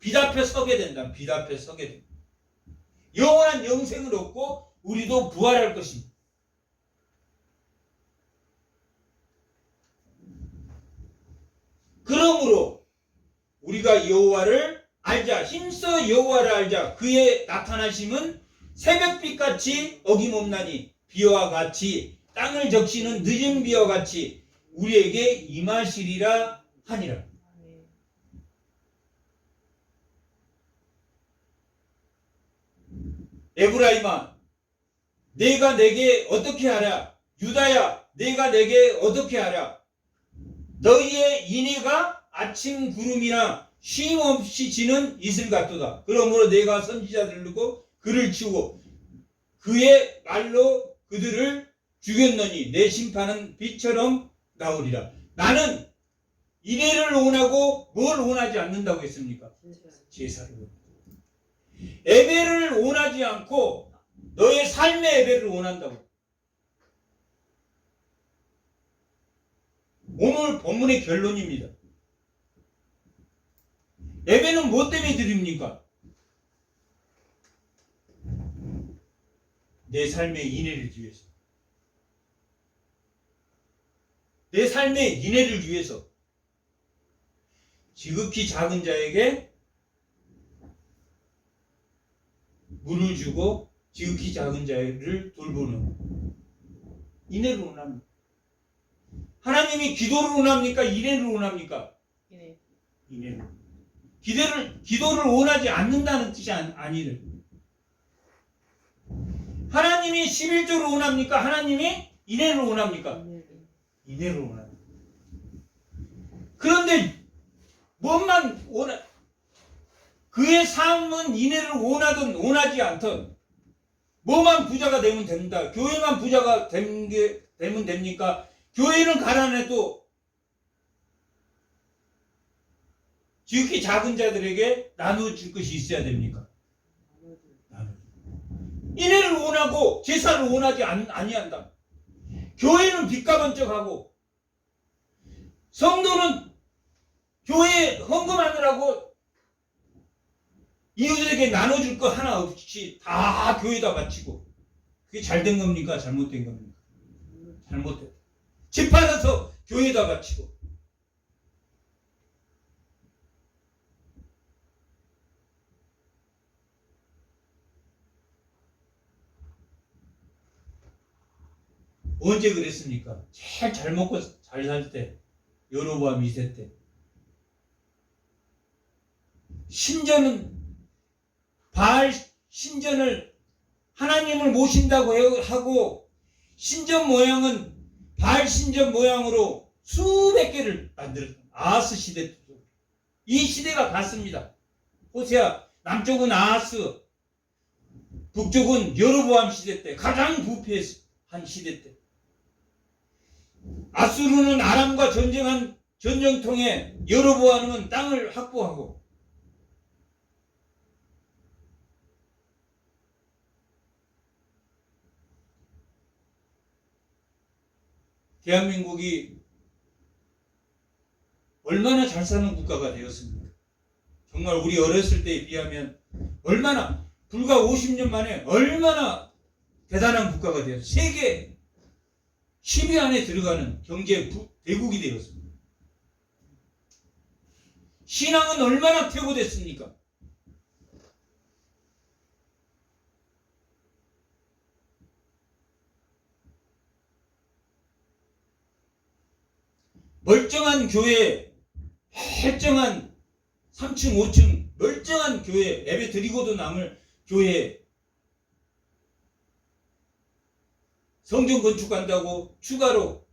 빛 앞에 서게 된다. 빛 앞에 서게 된다. 영원한 영생을 얻고 우리도 부활할 것입니다. 그러므로 우리가 여호와를 알자. 힘써 여호와를 알자. 그의 나타나심은 새벽빛같이 어김없나니 비와 같이 땅을 적시는 늦은 비와 같이 우리에게 임하시리라 하니라. 에브라임아, 내가 내게 어떻게 하랴? 유다야, 내가 내게 어떻게 하랴? 너희의 인애가 아침 구름이나 쉼없이 지는 이슬 같도다. 그러므로 내가 선지자들을 두고 그를 치우고 그의 말로 그들을 죽였느니 내 심판은 빛처럼 나오리라. 나는 인애를 원하고 뭘 원하지 않는다고 했습니까? 제사를 원한다. 예배를 원하지 않고 너의 삶의 예배를 원한다고. 오늘 본문의 결론입니다. 예배는 뭐 때문에 드립니까? 내 삶의 인애를 위해서. 내 삶의 인애를 위해서. 지극히 작은 자에게 물을 주고 지극히 작은 자를 돌보는 인애를 원합니다. 하나님이 기도를 원합니까? 인애를 원합니까? 인애를. 기도를 원하지 않는다는 뜻이 아니래. 하나님이 11조를 원합니까? 하나님이 인애를 원합니까? 인애를 원합니다. 그런데 뭐만 그의 삶은 인애를 원하든 원하지 않든 뭐만 부자가 되면 됩니다. 교회만 부자가 되면 됩니까? 교회는 가난해도 지극히 작은 자들에게 나누어줄 것이 있어야 됩니까? 인애를 원하고 제사를 원하지 아니한다. 교회는 빚가번쩍하고 성도는 교회에 헌금하느라고 이웃에게 나눠줄 거 하나 없이 다 교회에다 바치고, 그게 잘된 겁니까? 잘못된 겁니까? 잘못됐다. 집 팔아서 교회에다 바치고. 언제 그랬습니까? 제일 잘 먹고 잘 살 때, 여로보암 2세 때. 신전은 바알 신전을 하나님을 모신다고 하고, 신전 모양은 바알 신전 모양으로 수백 개를 만들었다. 아하스 시대 때. 이 시대가 갔습니다. 호세아, 남쪽은 아하스, 북쪽은 여로보암 시대 때, 가장 부패한 시대 때. 아수르는 아람과 전쟁통에 여로보암은 땅을 확보하고, 대한민국이 얼마나 잘 사는 국가가 되었습니까? 정말 우리 어렸을 때에 비하면 얼마나, 불과 50년 만에 얼마나 대단한 국가가 되었습니까? 세계 10위 안에 들어가는 경제 대국이 되었습니다. 신앙은 얼마나 퇴보됐습니까? 멀쩡한 교회, 멀쩡한 3층, 5층, 멀쩡한 교회, 예배 드리고도 남을 교회, 성전 건축한다고 추가로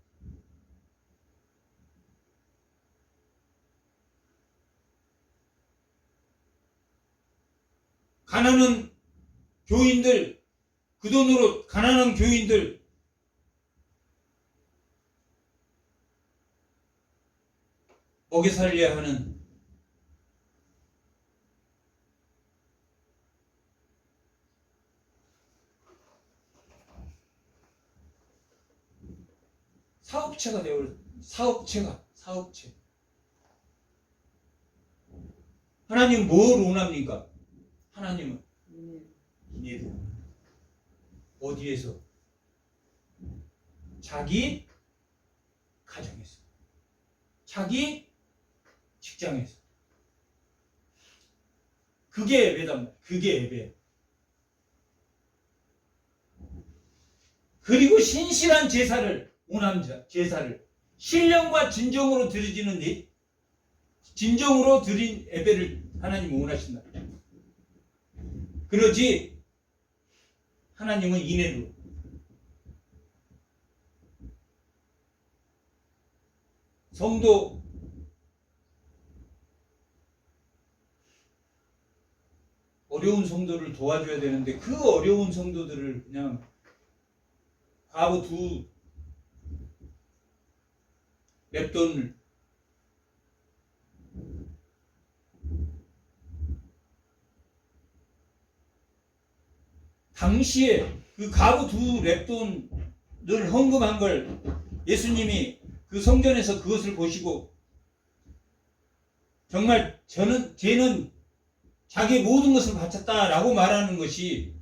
가난한 교인들, 그 돈으로 가난한 교인들 먹여 살려야 하는, 사업체가 되어, 사업체. 하나님 뭘 원합니까? 하나님은 인애를. 어디에서? 자기 가정에서, 자기 직장에서. 그게 예배다. 그게 예배. 그리고 신실한 제사를 원합니다. 제사를 신령과 진정으로 드리는, 진정으로 드린 예배를 하나님은 원하신다. 그러지 하나님은 인애로. 성도 어려운 성도를 도와줘야 되는데, 그 어려운 성도들을 그냥 과부 두 랩돈을 당시에 그 가부 두 랩돈을 헌금한 걸 예수님이 그 성전에서 그것을 보시고, 정말 쟤는 자기의 모든 것을 바쳤다라고 말하는 것이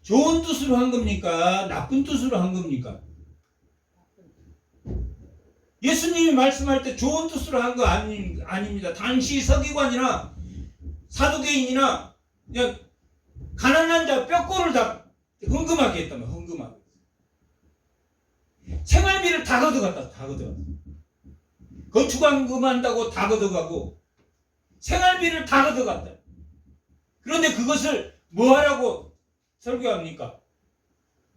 좋은 뜻으로 한 겁니까? 나쁜 뜻으로 한 겁니까? 예수님이 말씀할 때 좋은 뜻으로 한 거 아닙니다. 당시 서기관이나 사두개인이나 그냥 가난한 자 뼈골을 다 헌금하게 했다면, 헌금하게. 생활비를 다 걷어갔다. 건축 헌금한다고 다 걷어가고, 생활비를 다 걷어갔다. 그런데 그것을 뭐 하라고 설교합니까?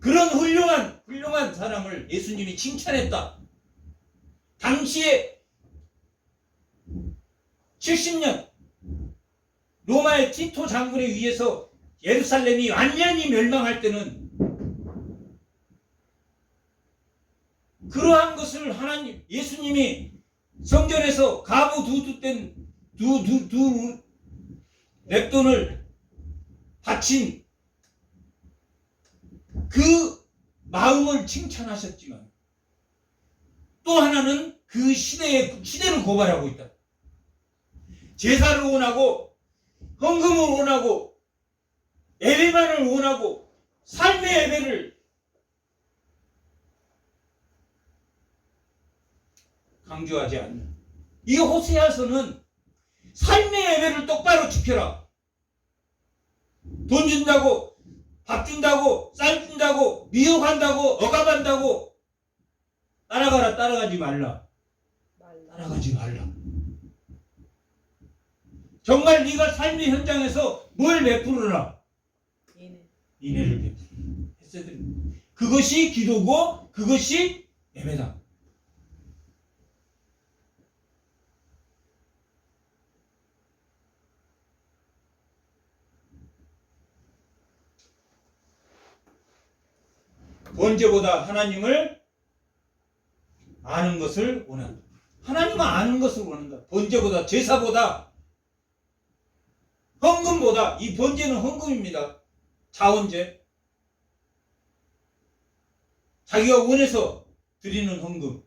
그런 훌륭한 사람을 예수님이 칭찬했다. 당시에 70년 로마의 티토 장군에 의해서 예루살렘이 완전히 멸망할 때는 그러한 것을 예수님이 성전에서 가부 두 렙돈을 바친 그 마음을 칭찬하셨지만 또 하나는 그 시대를 고발하고 있다. 제사를 원하고 헌금을 원하고 예배만을 원하고 삶의 예배를 강조하지 않는 이 호세아서는 삶의 예배를 똑바로 지켜라. 돈 준다고, 밥 준다고, 쌀 준다고, 미혹한다고, 억압한다고 따라가지 말라. 따라가지 말라. 정말 네가 삶의 현장에서 뭘 베풀어라? 인애를 베풀어라. 했어야 됩니다. 그것이 기도고 그것이 예배다. 번제보다 하나님을 아는 것을 원한다. 하나님을 아는 것을 원한다. 번제보다, 제사보다, 헌금보다. 이 번제는 헌금입니다. 자원제. 자기가 원해서 드리는 헌금.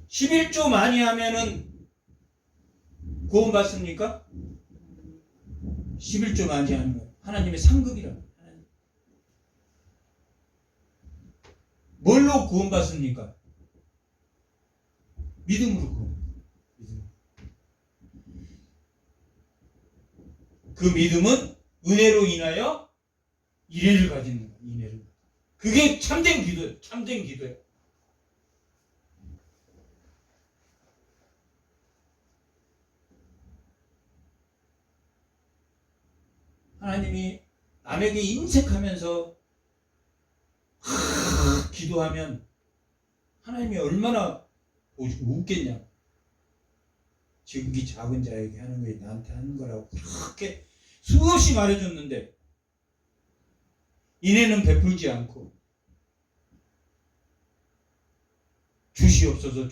(11조) 많이 하면은 구원 받습니까? 11조 많이 하는 거 하나님의 상급이라. 뭘로 구원 받습니까? 믿음으로 구원. 그 믿음은 은혜로 인하여 인애를 가지는 거예요. 인애를. 그게 참된 기도예요. 참된 기도예요. 하나님이 남에게 인색하면서 기도하면 하나님이 얼마나 웃겠냐. 지극히 작은 자에게 하는 게 나한테 하는 거라고 그렇게 수없이 말해줬는데 인애는 베풀지 않고 주시옵소서.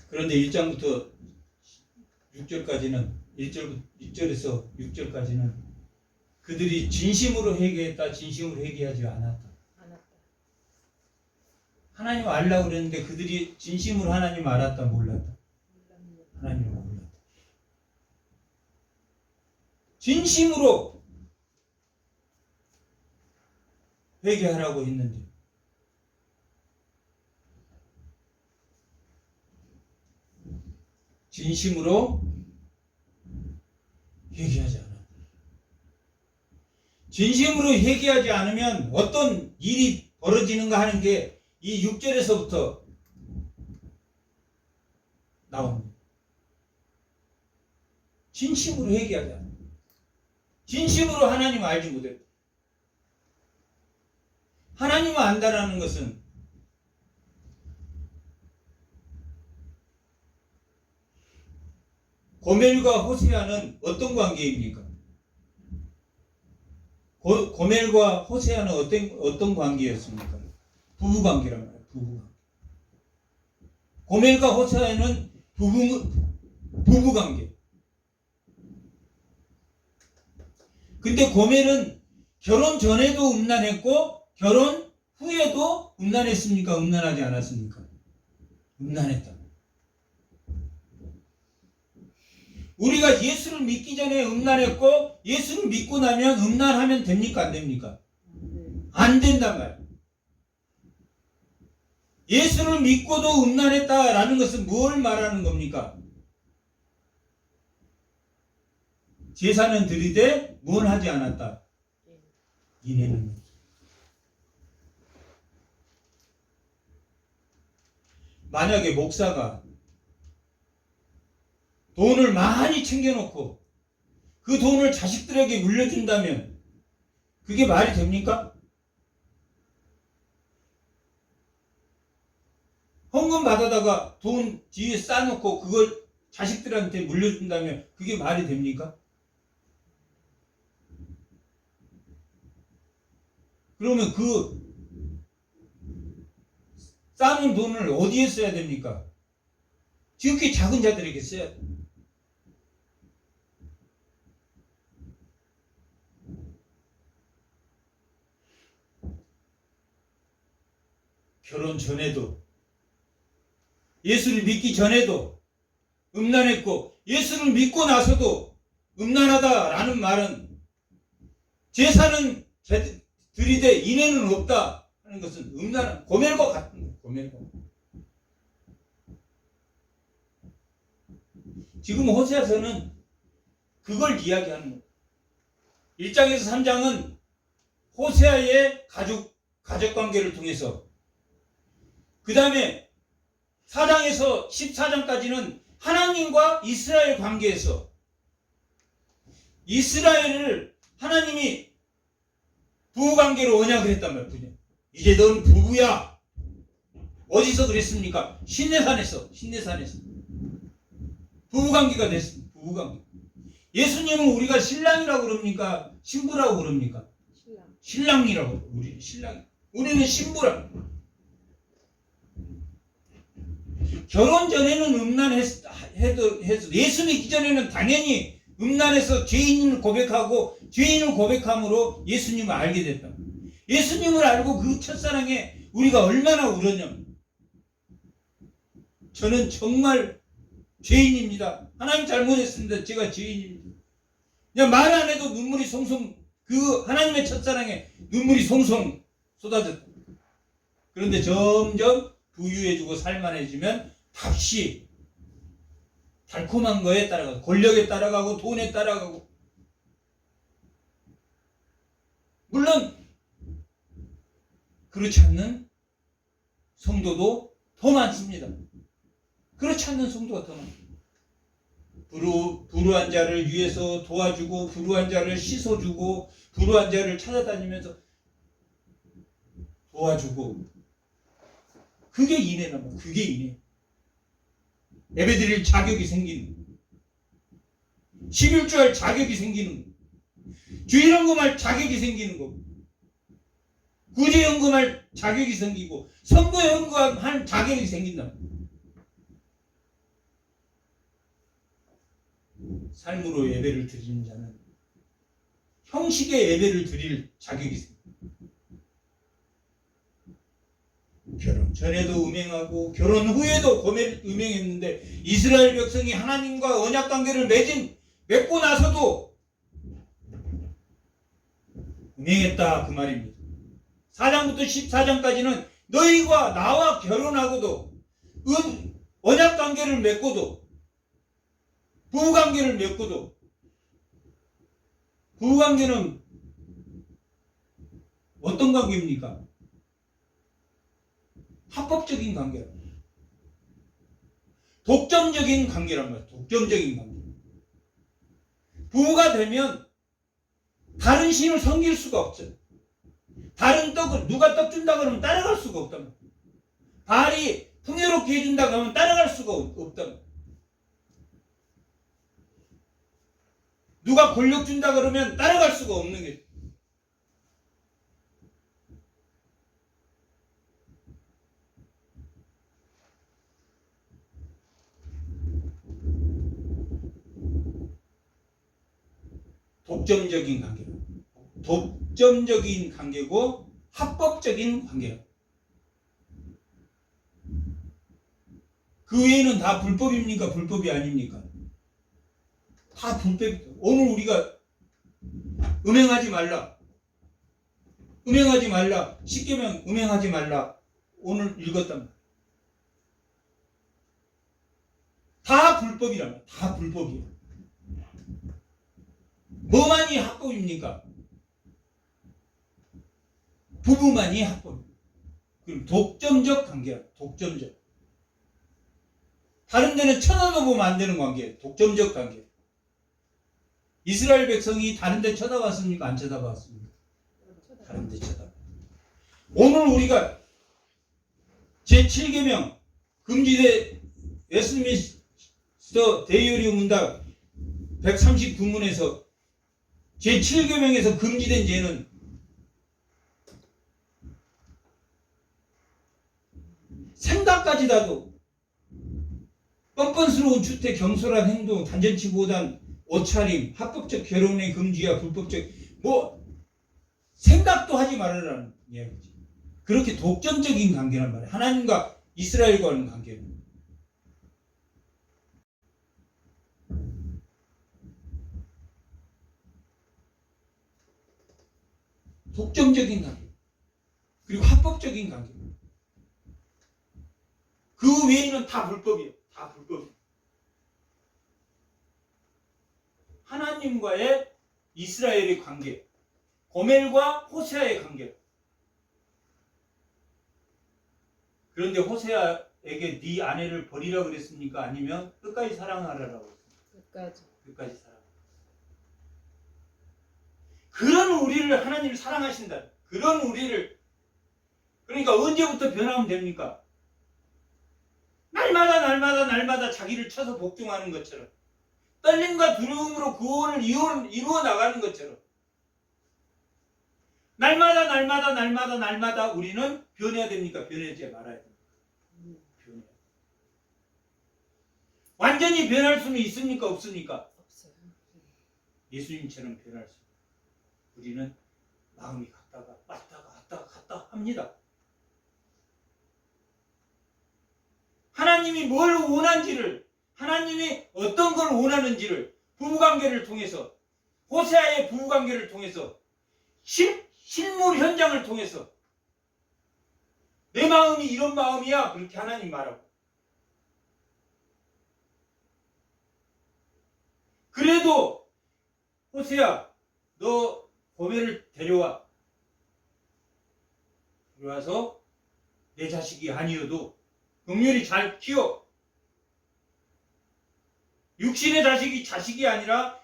그런데 1장부터 6절까지는 1절에서 6절까지는 그들이 진심으로 회개했다, 진심으로 회개하지 않았다. 하나님 알라고 그랬는데 그들이 진심으로 하나님 알았다, 몰랐다. 하나님을 몰랐다. 진심으로 회개하라고 했는데 진심으로 회개하지 않았다. 진심으로 회개하지 않으면 어떤 일이 벌어지는가 하는 게 이 6절에서부터 나옵니다. 진심으로 회개하지 않았다. 진심으로 하나님을 알지 못했다. 하나님을 안다라는 것은 고멜과 호세아는 어떤 관계입니까? 고멜과 호세아는 어떤 관계였습니까? 부부관계란 말이에요. 부부관계. 고멜과 호세아는 부부관계. 근데 고멜은 결혼 전에도 음란했고 결혼 후에도 음란했습니까? 음란하지 않았습니까? 음란했다. 우리가 예수를 믿기 전에 음란했고 예수를 믿고 나면 음란하면 됩니까? 안 됩니까? 안 된단 말이에요. 예수를 믿고도 음란했다라는 것은 뭘 말하는 겁니까? 제사는 드리되 뭘 하지 않았다. 인애는 만약에 목사가 돈을 많이 챙겨놓고 그 돈을 자식들에게 물려준다면 그게 말이 됩니까? 헌금 받아다가 돈 뒤에 쌓아놓고 그걸 자식들한테 물려준다면 그게 말이 됩니까? 그러면 그 쌓는 돈을 어디에 써야 됩니까? 지극히 작은 자들에게 써야 돼요. 결혼 전에도 예수를 믿기 전에도 음란했고 예수를 믿고 나서도 음란하다라는 말은 제사는 드리되 인애는 없다 하는 것은 음란한 고멜과 같은 거예요. 고멜과. 지금 호세아서는 그걸 이야기하는 거예요. 1장에서 3장은 호세아의 가족관계를 통해서, 그 다음에 4장에서 14장까지는 하나님과 이스라엘 관계에서 이스라엘을 하나님이 부부관계로 언약을 했단 말이에요. 이제 넌 부부야. 어디서 그랬습니까? 신내산에서 부부관계가 됐습니다. 부부관계. 예수님은 우리가 신랑이라고 그럽니까? 신부라고 그럽니까? 신랑이라고. 우리 신랑. 우리는 신부라. 결혼 전에는 음란해도 예수 믿기 전에는 당연히 음란해서 죄인을 고백하고 죄인을 고백함으로 예수님을 알게 됐다. 예수님을 알고 그 첫사랑에 우리가 얼마나 울었냐면, 저는 정말 죄인입니다. 하나님 잘못했습니다. 제가 죄인입니다. 그냥 말 안 해도 눈물이 송송, 그 하나님의 첫사랑에 눈물이 송송 쏟아졌다. 그런데 점점 부유해지고 살만해지면 답시 달콤한 거에 따라가고 권력에 따라가고 돈에 따라가고, 물론 그렇지 않는 성도도 더 많습니다. 그렇지 않는 성도가 더 많습니다. 불우한 자를 위해서 도와주고 불우한 자를 씻어주고 불우한 자를 찾아다니면서 도와주고, 그게 인애란 말이에요. 그게 인애. 예배드릴 자격이 생기는 거, 11조 할 자격이 생기는 거, 주일헌금할 자격이 생기는 거, 구제헌금할 자격이 생기고 선거헌금할 자격이 생긴다. 삶으로 예배를 드리는 자는 형식의 예배를 드릴 자격이 생깁니다. 결혼 전에도 음행하고 결혼 후에도 음행했는데 이스라엘 백성이 하나님과 언약관계를 맺고 나서도 음행했다 그 말입니다. 4장부터 14장까지는 너희가 나와 결혼하고도 언약관계를 맺고도 부부관계를 맺고도, 부부관계는 어떤 관계입니까? 합법적인 관계란 말이에요. 독점적인 관계란 말이에요. 독점적인 관계. 부부가 되면 다른 신을 섬길 수가 없죠. 다른 떡을 누가 떡 준다 그러면 따라갈 수가 없단 말이에요. 바알이 풍요롭게 해준다 그러면 따라갈 수가 없단 말이에요. 누가 권력 준다 그러면 따라갈 수가 없는 게. 독점적인 관계로. 독점적인 관계고 합법적인 관계로. 그 외에는 다 불법입니까? 불법이 아닙니까? 다 불법이죠. 오늘 우리가 음행하지 말라. 음행하지 말라. 10계명 음행하지 말라. 오늘 읽었단 말이야. 다 불법이란 말이야. 다 불법이에요. 뭐만이 합법입니까? 부부만이 합법입니다. 그럼 독점적 관계야. 독점적. 다른 데는 쳐다도 보면 안 되는 관계예요. 독점적 관계. 이스라엘 백성이 다른 데 쳐다봤습니까? 안 쳐다봤습니까? 다른 데 쳐다봐. 오늘 우리가 제7계명 금지대 웨스트민스터 대의율의 문답 139문에서 제7계명에서 금지된 죄는 생각까지 다도 뻔뻔스러운 주택, 경솔한 행동, 단전치보단 옷차림, 합법적 결혼의 금지와 불법적 생각도 하지 말으라는 이야기지. 그렇게 독점적인 관계란 말이야. 하나님과 이스라엘과는 관계는. 독점적인 관계. 그리고 합법적인 관계. 그 외에는 다 불법이에요. 다 불법이에요. 하나님과의 이스라엘의 관계. 고멜과 호세아의 관계. 그런데 호세아에게 네 아내를 버리라 그랬습니까? 아니면 끝까지 사랑하라라고 했습니까? 끝까지 사랑. 그런 우리를 하나님이 사랑하신다. 그런 우리를. 그러니까 언제부터 변하면 됩니까? 날마다 자기를 쳐서 복종하는 것처럼, 떨림과 두려움으로 구원을 이루어 나가는 것처럼, 날마다 우리는 변해야 됩니까? 변하지 말아야 됩니까? 변해. 완전히 변할 수는 있습니까? 없습니까? 없어요. 예수님처럼 변할 수. 우리는 마음이 갔다가 왔다가 합니다. 하나님이 뭘 원한지를, 하나님이 어떤 걸 원하는지를 부부관계를 통해서, 호세아의 부부관계를 통해서, 실물 현장을 통해서 내 마음이 이런 마음이야. 그렇게 하나님 말하고. 그래도 호세아, 너 고멜을 데려와. 들어와서 내 자식이 아니어도 긍휼히 잘 키워. 육신의 자식이 아니라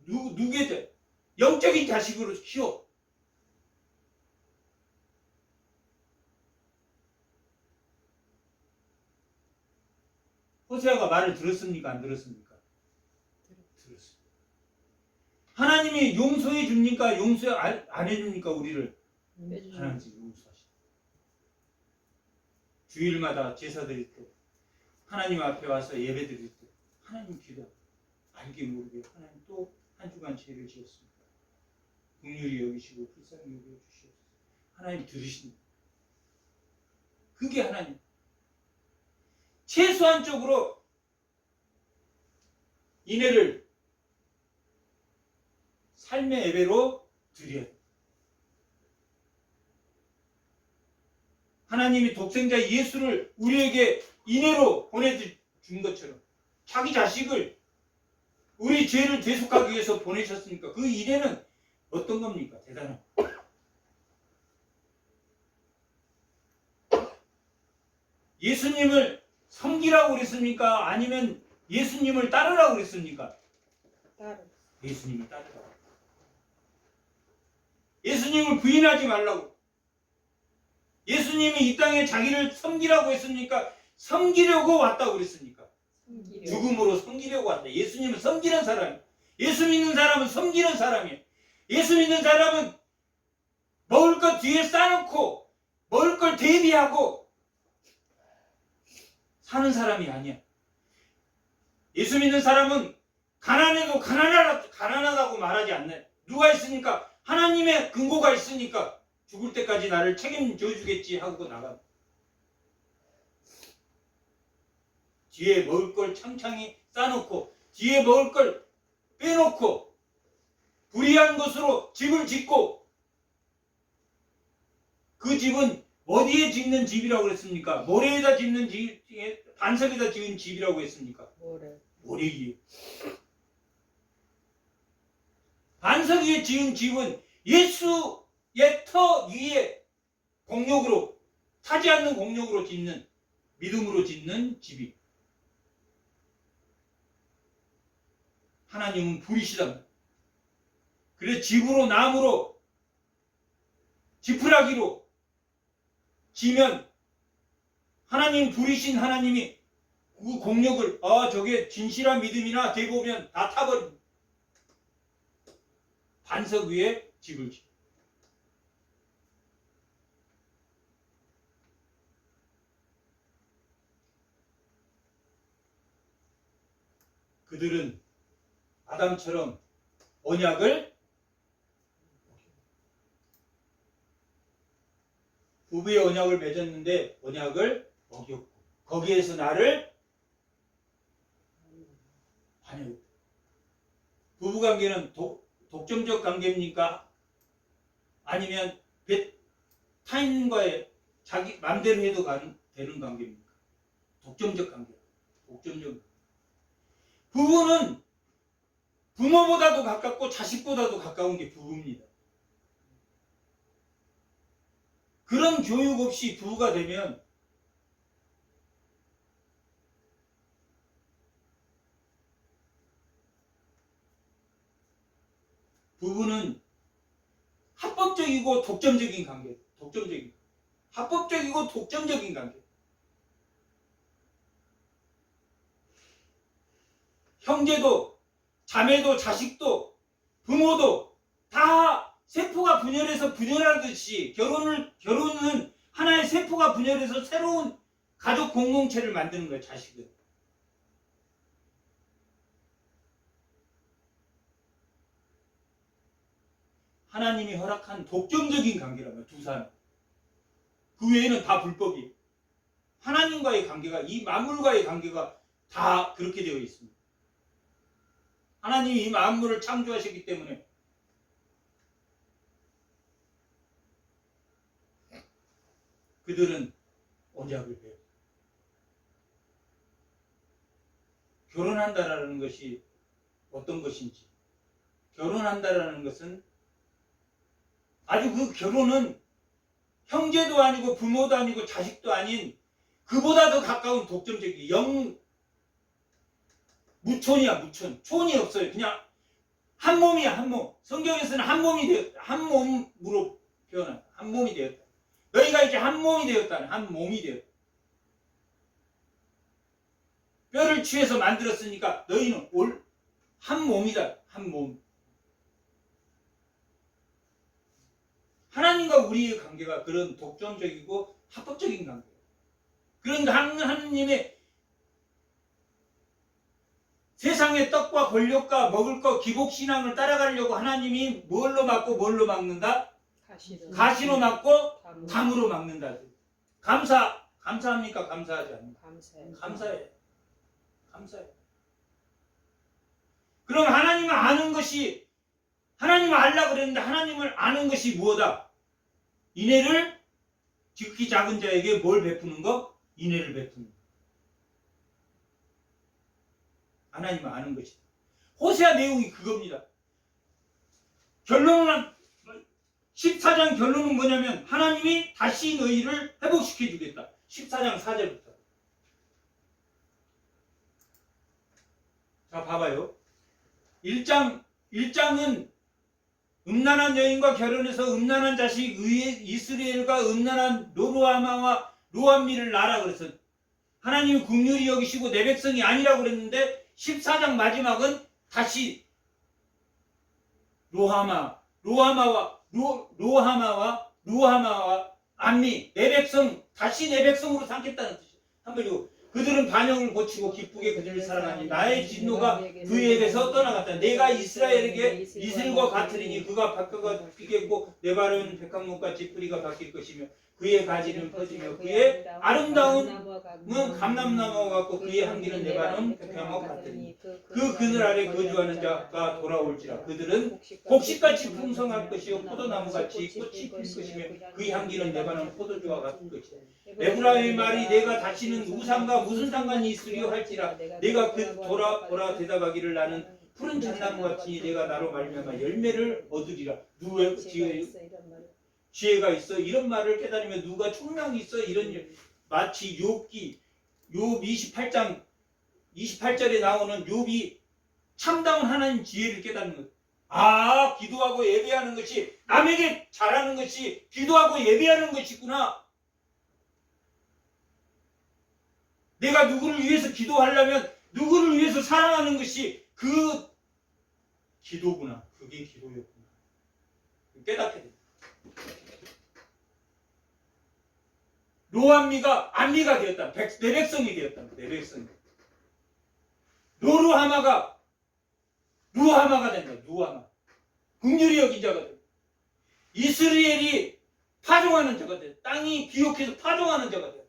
누구의 영적인 자식으로 키워. 호세아가 말을 들었습니까? 안 들었습니까? 들었습니다. 하나님이 용서해 줍니까? 용서 안 해줍니까? 우리를 하나님이 용서하시다. 주일마다 제사 드릴 때, 하나님 앞에 와서 예배 드릴 때, 하나님 기도 알게 모르게 하나님 또 한 주간 죄를 지었습니다. 긍휼히 여기시고 불쌍히 여겨 주시옵소서. 하나님 들으십니다. 그게 하나님. 최소한적으로 이내를 삶의 예배로 드려야 돼. 하나님이 독생자 예수를 우리에게 인애로 보내준 것처럼 자기 자식을 우리 죄를 대속하기 위해서 보내셨으니까 그 인애는 어떤 겁니까? 대단한. 예수님을 섬기라고 그랬습니까? 아니면 예수님을 따르라고 그랬습니까? 예수님을 따르라고. 예수님을 부인하지 말라고. 예수님이 이 땅에 자기를 섬기라고 했습니까? 섬기려고 왔다고 그랬습니까? 죽음으로 섬기려고 왔다. 예수님은 섬기는 사람이에요. 예수 믿는 사람은 섬기는 사람이에요. 예수 믿는 사람은 먹을 것 뒤에 싸놓고 먹을 걸 대비하고 사는 사람이 아니야. 예수 믿는 사람은 가난해도 가난하다고 말하지 않네. 누가 있으니까? 하나님의 근거가 있으니까 죽을 때까지 나를 책임져 주겠지 하고 나가. 뒤에 먹을 걸 창창히 싸놓고 뒤에 먹을 걸 빼놓고 불의한 것으로 집을 짓고 그 집은 어디에 짓는 집이라고 그랬습니까? 모래에다 짓는 집, 반석에다 지은 집이라고 했습니까? 모래 위에. 반석 위에 지은 집은 예수의 터 위에 공력으로, 타지 않는 공력으로 짓는, 믿음으로 짓는 집이. 하나님은 불이시다. 그래서 집으로, 나무로, 지푸라기로 지면 하나님, 불이신 하나님이 그 공력을, 저게 진실한 믿음이나 대보면 다 타버립니다. 반석 위에 집을 지어. 그들은 아담처럼 언약을, 부부의 언약을 맺었는데 언약을 어겼고, 거기에서 나를 반역했다. 부부관계는 독점적 관계입니까? 아니면 타인과의 자기 맘대로 해도 되는 관계입니까? 독점적 관계. 독점적. 부부는 부모보다도 가깝고 자식보다도 가까운 게 부부입니다. 그런 교육 없이 부부가 되면 부부는 합법적이고 독점적인 관계. 독점적인. 합법적이고 독점적인 관계. 형제도, 자매도, 자식도, 부모도 다 세포가 분열해서 분열하듯이 결혼은 하나의 세포가 분열해서 새로운 가족 공동체를 만드는 거예요. 자식은. 하나님이 허락한 독점적인 관계라면 두 사람. 그 외에는 다 불법이에요. 하나님과의 관계가, 이 만물과의 관계가 다 그렇게 되어 있습니다. 하나님이 이 만물을 창조하셨기 때문에 그들은 언약을 배워. 결혼한다라는 것이 어떤 것인지, 결혼한다라는 것은 아주 그 결혼은 형제도 아니고 부모도 아니고 자식도 아닌 그보다 더 가까운 독점적인 무촌이야. 무촌. 촌이 없어요. 그냥 한 몸이야. 한 몸. 성경에서는 한 몸으로 표현한다. 한 몸이 되었다. 너희가 이제 한 몸이 되었다는, 한 몸이 되었다. 뼈를 취해서 만들었으니까 너희는 한 몸이다. 한 몸. 하나님과 우리의 관계가 그런 독점적이고 합법적인 관계예요. 그런 하나님의 세상의 떡과 권력과 먹을 것, 기복신앙을 따라가려고 하나님이 뭘로 막고 뭘로 막는다? 가시로 막고 담으로 막는다. 감사합니까? 감사하지 않습니까? 감사해. 그럼 하나님을 아는 것이, 하나님을 알려고 그랬는데 하나님을 아는 것이 무엇이다? 인애를, 지극히 작은 자에게 뭘 베푸는 거? 인애를 베푸는 거. 하나님을 아는 것이다. 호세아 내용이 그겁니다. 결론은 14장 결론은 뭐냐면 하나님이 다시 너희를 회복시켜 주겠다. 14장 4절부터. 자, 봐봐요. 1장은 음란한 여인과 결혼해서 음란한 자식 이스라엘과 음란한 로로하마와 로암미를 낳으라 그래서 하나님이 긍휼히 여기시고 내 백성이 아니라고 그랬는데 14장 마지막은 다시 로하마와 암미 내 백성 다시 내 백성으로 삼겠다는 뜻이에요. 한번 그들은 반역을 고치고 기쁘게 그들을 사랑하니 나의 진노가 그에게서 떠나갔다. 내가 이스라엘에게 이슬과 같으리니 그가 박혀가 피겠고 내 발은 백합목같이 뿌리가 바뀔 것이며 그의 가지는 퍼지며 그의 아름다움은 감람나무와 같고 그의 향기는 내 발은 백합목 같으니 그 그늘 아래 거주하는 자가 돌아올지라. 그들은 곡식같이 풍성할 것이요 포도나무같이 꽃이 필 것이며 그의 향기는 내 발은 포도주와 같을 것이다. 에브라임의 말이 내가 다시는 우상과 무슨 상관이 있으리요 할지라. 내가 그 돌아 대답하기를 나는 푸른 잣나무 같으니 내가 나로 말미암아 열매를 얻으리라. 누가 지혜가 있어 이런 말을 깨달으면 누가 총명이 있어 이런 마치 욥 28장 28절에 나오는 욥이 참다운 하나님 지혜를 깨닫는 것. 아, 기도하고 예배하는 것이 남에게 잘하는 것이 기도하고 예배하는 것이구나. 내가 누구를 위해서 기도하려면 누구를 위해서 사랑하는 것이 그 기도구나. 그게 기도였구나. 깨닫게 됩니다. 로암미가 암미가 되었다. 내 백성이 되었다. 내 백성이. 루하마가 된다. 루하마. 긍휼히 여긴 자가 된다. 이스라엘이 파종하는 자가 된다. 땅이 비옥해서 파종하는 자가 된다.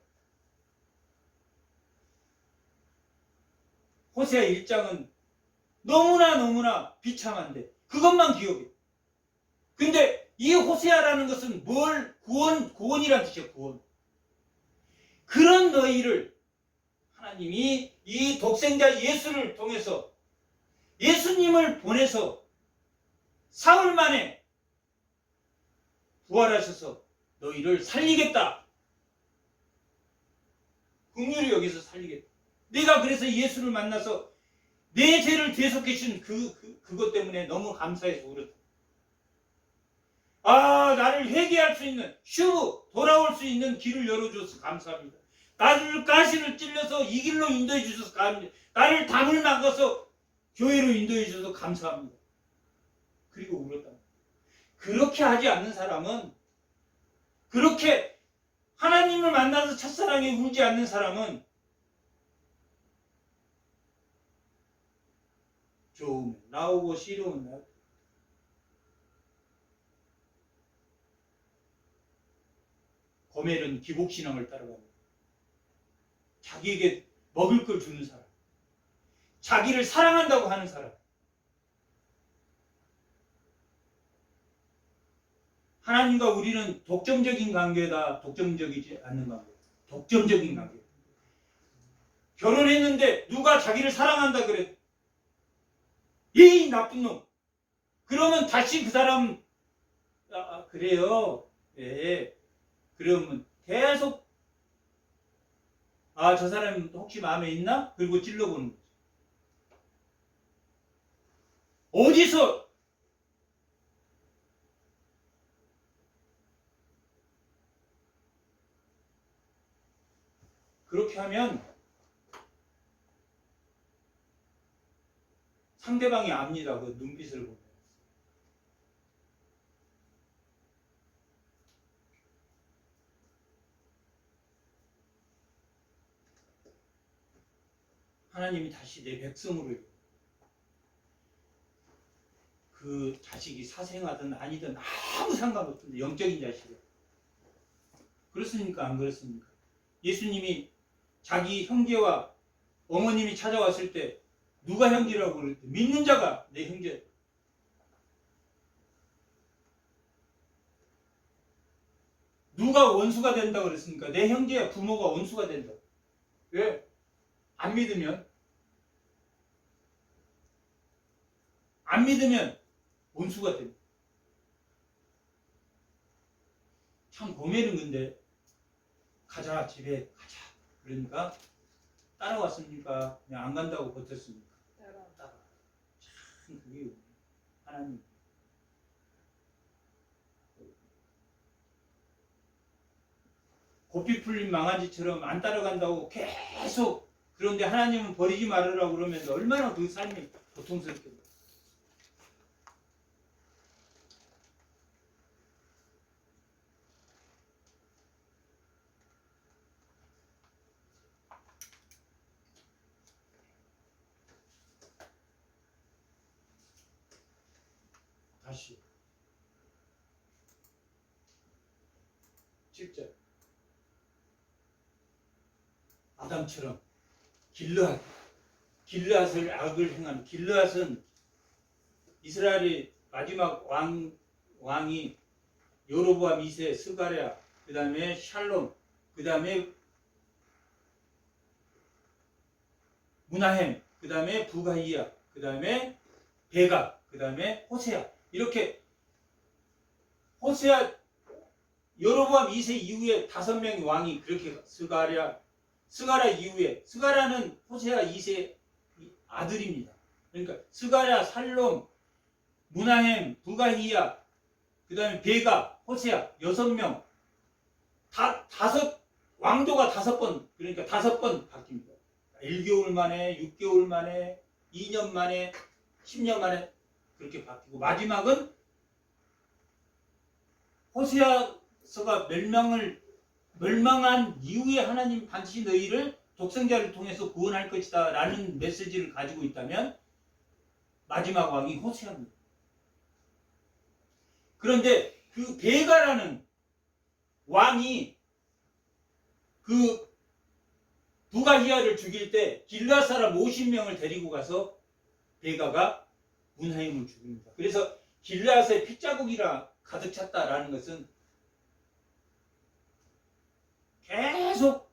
호세아 1장은 너무나 비참한데 그것만 기억해. 근데 이 호세아라는 것은 뭘 구원이란 뜻이야. 구원. 그런 너희를 하나님이 이 독생자 예수를 통해서 예수님을 보내서 사흘 만에 부활하셔서 너희를 살리겠다. 긍휼히 여기서 살리겠다. 내가 그래서 예수를 만나서 내 죄를 대속해 주신 그것 때문에 너무 감사해서 울었다. 아, 나를 회개할 수 있는, 돌아올 수 있는 길을 열어줘서 감사합니다. 나를 가시를 찔러서 이 길로 인도해 주셔서 감사합니다. 나를 담을 막아서 교회로 인도해 주셔서 감사합니다. 그리고 울었다. 그렇게 하지 않는 사람은, 그렇게 하나님을 만나서 첫사랑에 울지 않는 사람은 좋으면 나오고 싫으면 나오고. 고멜은 기복신앙을 따라갑니다. 자기에게 먹을 걸 주는 사람, 자기를 사랑한다고 하는 사람. 하나님과 우리는 독점적인 관계다, 독점적이지 않는 관계. 독점적인 관계. 결혼했는데 누가 자기를 사랑한다 그래. 이 나쁜 놈. 그러면 다시 그 사람, 그래요. 예. 그러면 계속, 저 사람 혹시 마음에 있나? 그리고 찔러보는 거죠. 어디서 그렇게 하면 상대방이 압니다. 그 눈빛을 보면. 하나님이 다시 내 백성으로 그 자식이 사생하든 아니든 아무 상관없는데 영적인 자식이야. 그렇습니까? 안 그렇습니까? 예수님이 자기 형제와 어머님이 찾아왔을 때 누가 형제라고 그럴 때 믿는 자가 내 형제. 누가 원수가 된다고 그랬습니까? 내 형제야. 부모가 원수가 된다. 왜? 안 믿으면 원수가 됩니다. 참 고매는 근데 가자 집에 가자 그러니까 따라왔습니까? 그냥 안 간다고 버텼습니까? 따라. 참 그게 하나님. 고삐 풀린 망아지처럼 안 따라간다고 계속. 그런데 하나님은 버리지 말으라고 그러면 얼마나 그 삶이 고통스럽겠어요. 다시 7절 아담처럼 길르앗을 악을 행한 길르앗은 이스라엘의 마지막 왕이 여로보암 2세 스가랴, 그 다음에 샬롬, 그 다음에 무나햄, 그 다음에 부가이야, 그 다음에 베가, 그 다음에 호세아. 이렇게 호세아 여로보암 2세 이후에 5명의 왕이 그렇게 스가랴 이후에, 스가랴는 호세아 2세 아들입니다. 그러니까 스가랴, 살롬, 무나헴, 부가히야, 그 다음에 베가, 호세아 6명 왕조가 5번, 그러니까 5번 바뀝니다. 1개월 만에, 6개월 만에, 2년 만에, 10년 만에 그렇게 바뀌고, 마지막은 호세아서가 멸망한 이후에 하나님 반드시 너희를 독생자를 통해서 구원할 것이다 라는 메시지를 가지고 있다면 마지막 왕이 호세아입니다. 그런데 그 베가라는 왕이 그 부가히야를 죽일 때 길르앗 사람 50명을 데리고 가서 베가가 문하임을 죽입니다. 그래서 길르앗의 핏자국이라 가득 찼다라는 것은 계속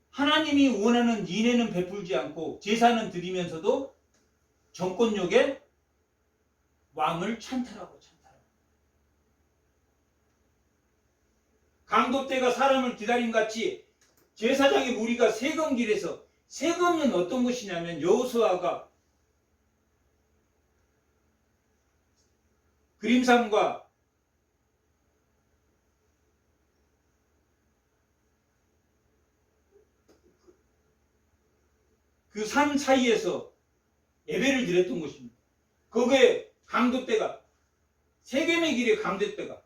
하나님이 원하는 인애는 베풀지 않고 제사는 드리면서도 정권력의 왕을 찬탈하고. 강도 때가 사람을 기다림 같이 제사장의 무리가 세검길에서, 세검은 어떤 것이냐면 여호수아가 그림산과 그 산 사이에서 예배를 드렸던 것입니다. 거기에 강도 때가, 세겜의 길에 강도 때가,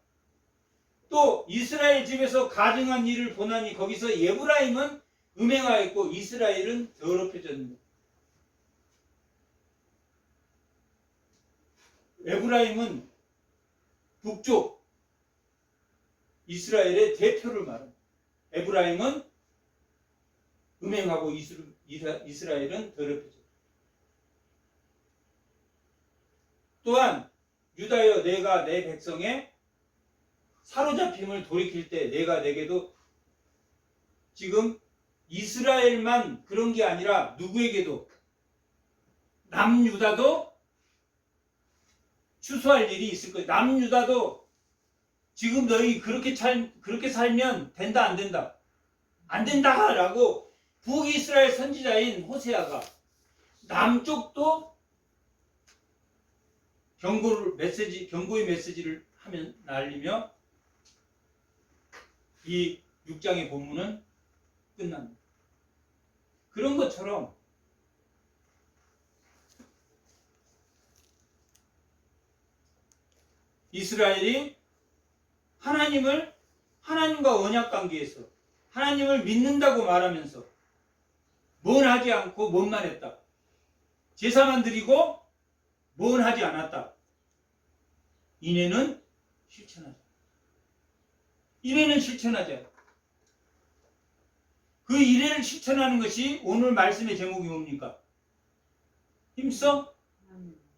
또 이스라엘 집에서 가증한 일을 보나니 거기서 에브라임은 음행하였고 이스라엘은 더럽혀졌습니다. 에브라임은 북쪽 이스라엘의 대표를 말합니다. 에브라임은 음행하고 이스라엘은 더럽혀졌다. 또한 유다여 내가 내 백성의 사로잡힘을 돌이킬 때 내가 내게도, 지금 이스라엘만 그런 게 아니라 누구에게도, 남유다도 추수할 일이 있을 거예요. 남유다도 지금 너희 그렇게 살면 된다 안 된다? 안 된다라고 북이스라엘 선지자인 호세아가 남쪽도 경고의 메시지를 하면 날리며 이 6장의 본문은 끝납니다. 그런 것처럼 이스라엘이 하나님과 언약 관계에서 하나님을 믿는다고 말하면서 뭔 하지 않고 뭔만 했다. 제사만 드리고 뭔 하지 않았다. 이내는 실천하자. 이내는 실천하자. 그 이내를 실천하는 것이 오늘 말씀의 제목이 뭡니까? 힘써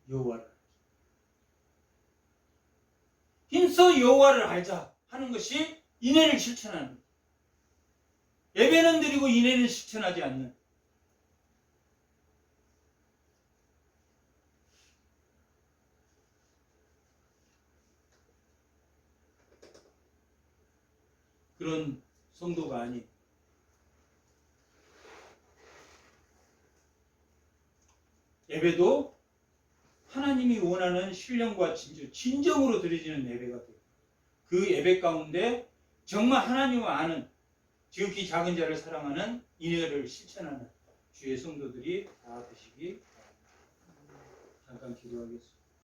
여호와를 알자. 힘써 여호와를 알자 하는 것이 이내를 실천하는 것. 예배는 드리고 이내는 실천하지 않는. 그런 성도가 아닌, 예배도 하나님이 원하는 신령과 진정으로 드려지는 예배가 돼요. 그 예배 가운데 정말 하나님을 아는, 지극히 작은 자를 사랑하는 인애를 실천하는 주의 성도들이 다 되시기 바랍니다. 잠깐 기도하겠습니다.